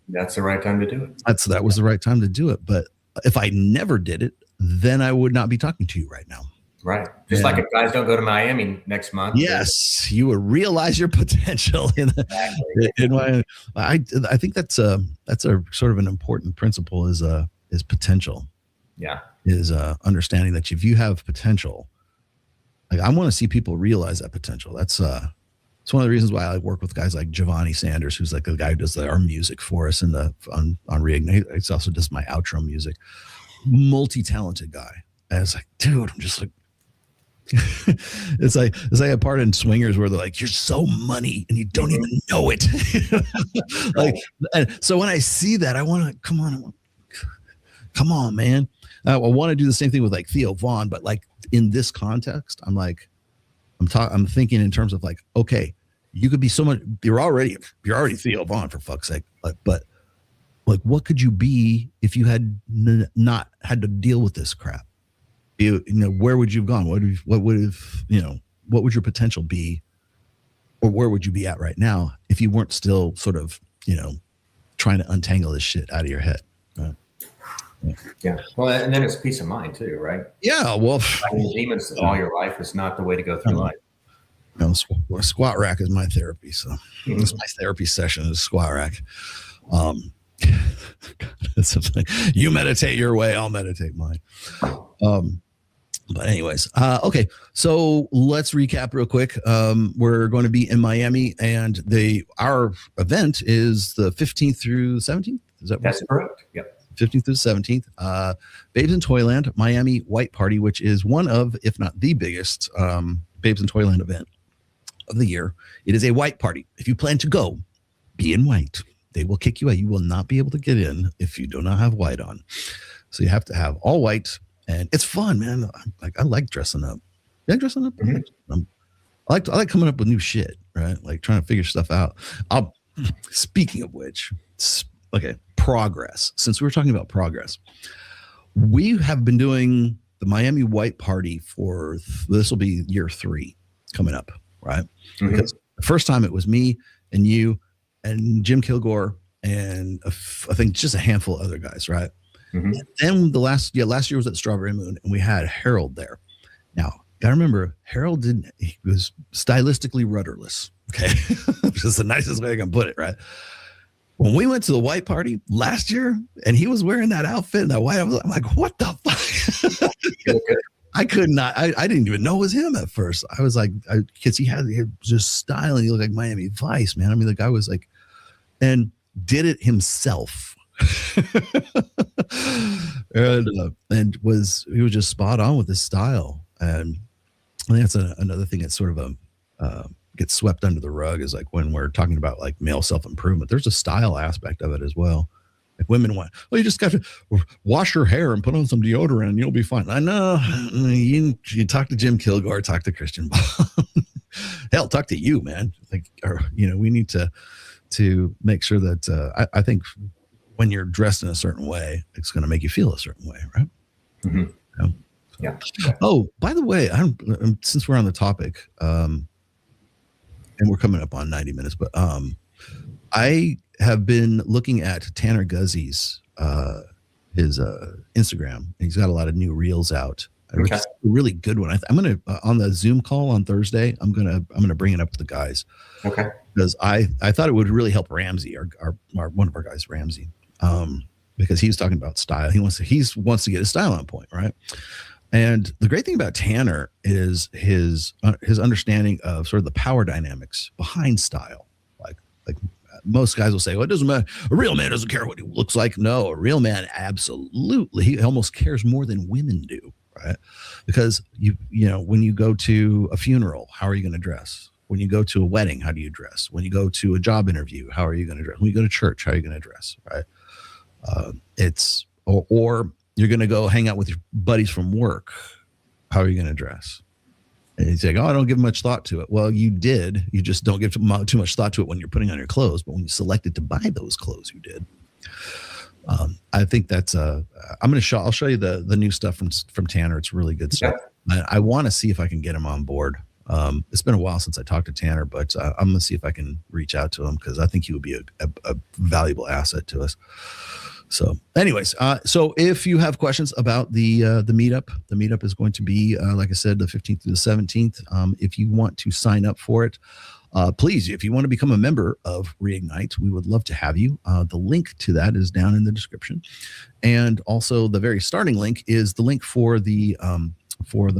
Speaker 3: That's the right time to do it.
Speaker 2: That was the right time to do it. But if I never did it, then I would not be talking to you right now.
Speaker 3: Right. Just like if guys don't go to Miami next month.
Speaker 2: Yes, you will realize your potential in Miami. I think that's a sort of an important principle is potential.
Speaker 3: Yeah.
Speaker 2: Is understanding that if you have potential, like I want to see people realize that potential. That's it's one of the reasons why I work with guys like Giovanni Sanders, who's like the guy who does our music for us on Reignite. He also does my outro music. Multi-talented guy. And it's like, dude, I'm just like, it's like a part in Swingers where they're like, you're so money and you don't even know it. Like, so when I see that, I want to come on, man. I want to do the same thing with like Theo Vaughn, but like in this context, I'm thinking in terms of like, okay, you could be so much. You're already Theo Vaughn for fuck's sake, but like, what could you be if you had not had to deal with this crap? You know, where would you have gone? What would your potential be, or where would you be at right now if you weren't still sort of, trying to untangle this shit out of your head? Right?
Speaker 3: Yeah. Well, and then it's peace of mind too, right?
Speaker 2: Yeah. Well,
Speaker 3: demons all your life is not the way to go through life.
Speaker 2: Squat rack is my therapy. So it's my therapy session is squat rack. You meditate your way, I'll meditate mine. But anyways, okay. So let's recap real quick. We're going to be in Miami, and our event is the 15th through 17th. Is that right?
Speaker 3: That's correct. Yep.
Speaker 2: 15th through 17th. Babes in Toyland, Miami White Party, which is one of, if not the biggest, Babes in Toyland event of the year. It is a white party. If you plan to go, be in white. They will kick you out. You will not be able to get in if you do not have white on. So you have to have all white. And it's fun, man. I like dressing up. You like dressing up? Mm-hmm. I like coming up with new shit, right? Like trying to figure stuff out. Speaking of which, okay, progress. Since we were talking about progress, we have been doing the Miami White Party this will be year 3 coming up, right? Mm-hmm. Because the first time it was me and you and Jim Kilgore and I think just a handful of other guys, right? Mm-hmm. And then last year was at Strawberry Moon, and we had Harold there. Now, gotta remember, Harold he was stylistically rudderless. Okay, which is the nicest way I can put it, right? When we went to the white party last year, and he was wearing that outfit and that white, I'm like, what the fuck? I could not. I didn't even know it was him at first. I was like, because he had just style, and he looked like Miami Vice, man. I mean, the guy was like, and did it himself. and he was just spot on with his style. And I think that's another thing that's sort of gets swept under the rug is like when we're talking about like male self-improvement, there's a style aspect of it as well. Like women want, well, you just got to wash your hair and put on some deodorant and you'll be fine. I know you talk to Jim Kilgore, talk to Christian Ball. Hell, talk to you, man. Like, we need to make sure that I think when you're dressed in a certain way, it's going to make you feel a certain way, right? Mm-hmm. Yeah. Oh, by the way, since we're on the topic, and we're coming up on 90 minutes, but I have been looking at Tanner Guzzi's his Instagram. He's got a lot of new reels out. Okay. A really good one. I'm gonna on the Zoom call on Thursday. I'm gonna bring it up to the guys. Okay. Because I thought it would really help Ramsey, our one of our guys, Ramsey. Because he was talking about style. He wants to get his style on point, right? And the great thing about Tanner is his understanding of sort of the power dynamics behind style. Like most guys will say, well, it doesn't matter. A real man doesn't care what he looks like. No, a real man absolutely. He almost cares more than women do, right? Because when you go to a funeral, how are you going to dress? When you go to a wedding, how do you dress? When you go to a job interview, how are you going to dress? When you go to church, how are you going to dress, right? Or you're going to go hang out with your buddies from work. How are you going to dress? And he's like, oh, I don't give much thought to it. Well, you did. You just don't give too much thought to it when you're putting on your clothes. But when you selected to buy those clothes, you did. I think that's I'll show you the new stuff from Tanner. It's really good stuff. I want to see if I can get him on board. It's been a while since I talked to Tanner, but I'm going to see if I can reach out to him because I think he would be a valuable asset to us. So anyways, so if you have questions about the meetup is going to be, like I said, the 15th through the 17th. If you want to sign up for it, please, if you want to become a member of Reignite, we would love to have you. The link to that is down in the description. And also the very starting link is the link for the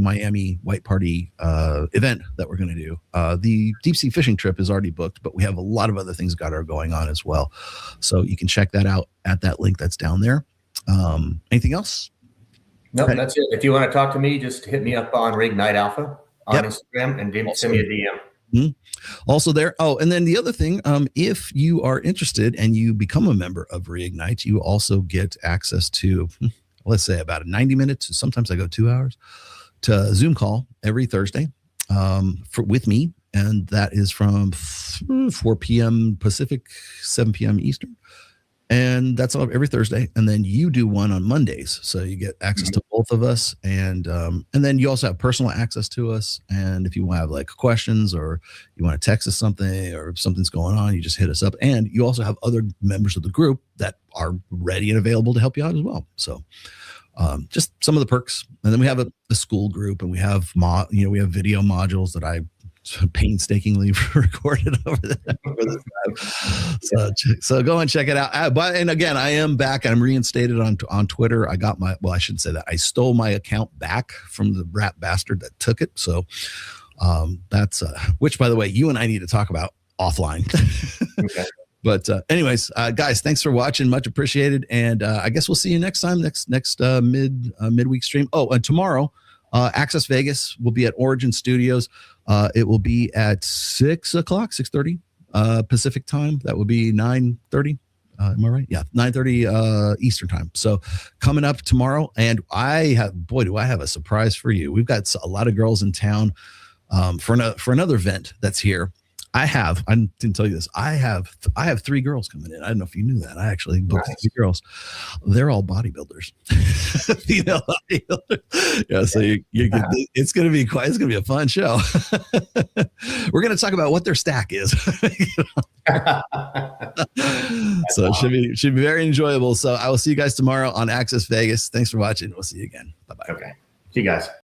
Speaker 2: Miami White Party event that we're going to do. The deep sea fishing trip is already booked, but we have a lot of other things going on as well. So you can check that out at that link that's down there. Anything else?
Speaker 3: No, that's it. If you want to talk to me, just hit me up on Reignite Alpha on Instagram and send me a DM.
Speaker 2: Mm-hmm. Also there. Oh, and then the other thing, if you are interested and you become a member of Reignite, you also get access to, let's say, about 90 minutes. Sometimes I go 2 hours to a Zoom call every Thursday with me. And that is from 4 p.m. Pacific, 7 p.m. Eastern. And that's all every Thursday. And then you do one on Mondays. So you get access to both of us. And then you also have personal access to us. And if you want to have like questions or you want to text us something or if something's going on, you just hit us up. And you also have other members of the group that are ready and available to help you out as well. So just some of the perks. And then we have a school group and we have we have video modules that I painstakingly recorded over the time. So go and check it out. And again, I am back. I'm reinstated on Twitter. I got I shouldn't say that. I stole my account back from the rat bastard that took it. So that's which, by the way, you and I need to talk about offline. Okay. But anyways, guys, thanks for watching. Much appreciated. And I guess we'll see you next time, next midweek stream. Oh, and tomorrow, Access Vegas will be at Origin Studios. It will be at 6:30 Pacific time. That will be 9:30. Am I right? Yeah, 9:30 Eastern time. So coming up tomorrow, and do I have a surprise for you. We've got a lot of girls in town for another event that's here. I didn't tell you this. I have 3 girls coming in. I don't know if you knew that. I actually booked 3 girls. They're all bodybuilders, female bodybuilders. Yeah, so it's gonna be a fun show. We're gonna talk about what their stack is. So it should be very enjoyable. So I will see you guys tomorrow on Access Vegas. Thanks for watching. We'll see you again. Bye bye.
Speaker 3: Okay. See you guys.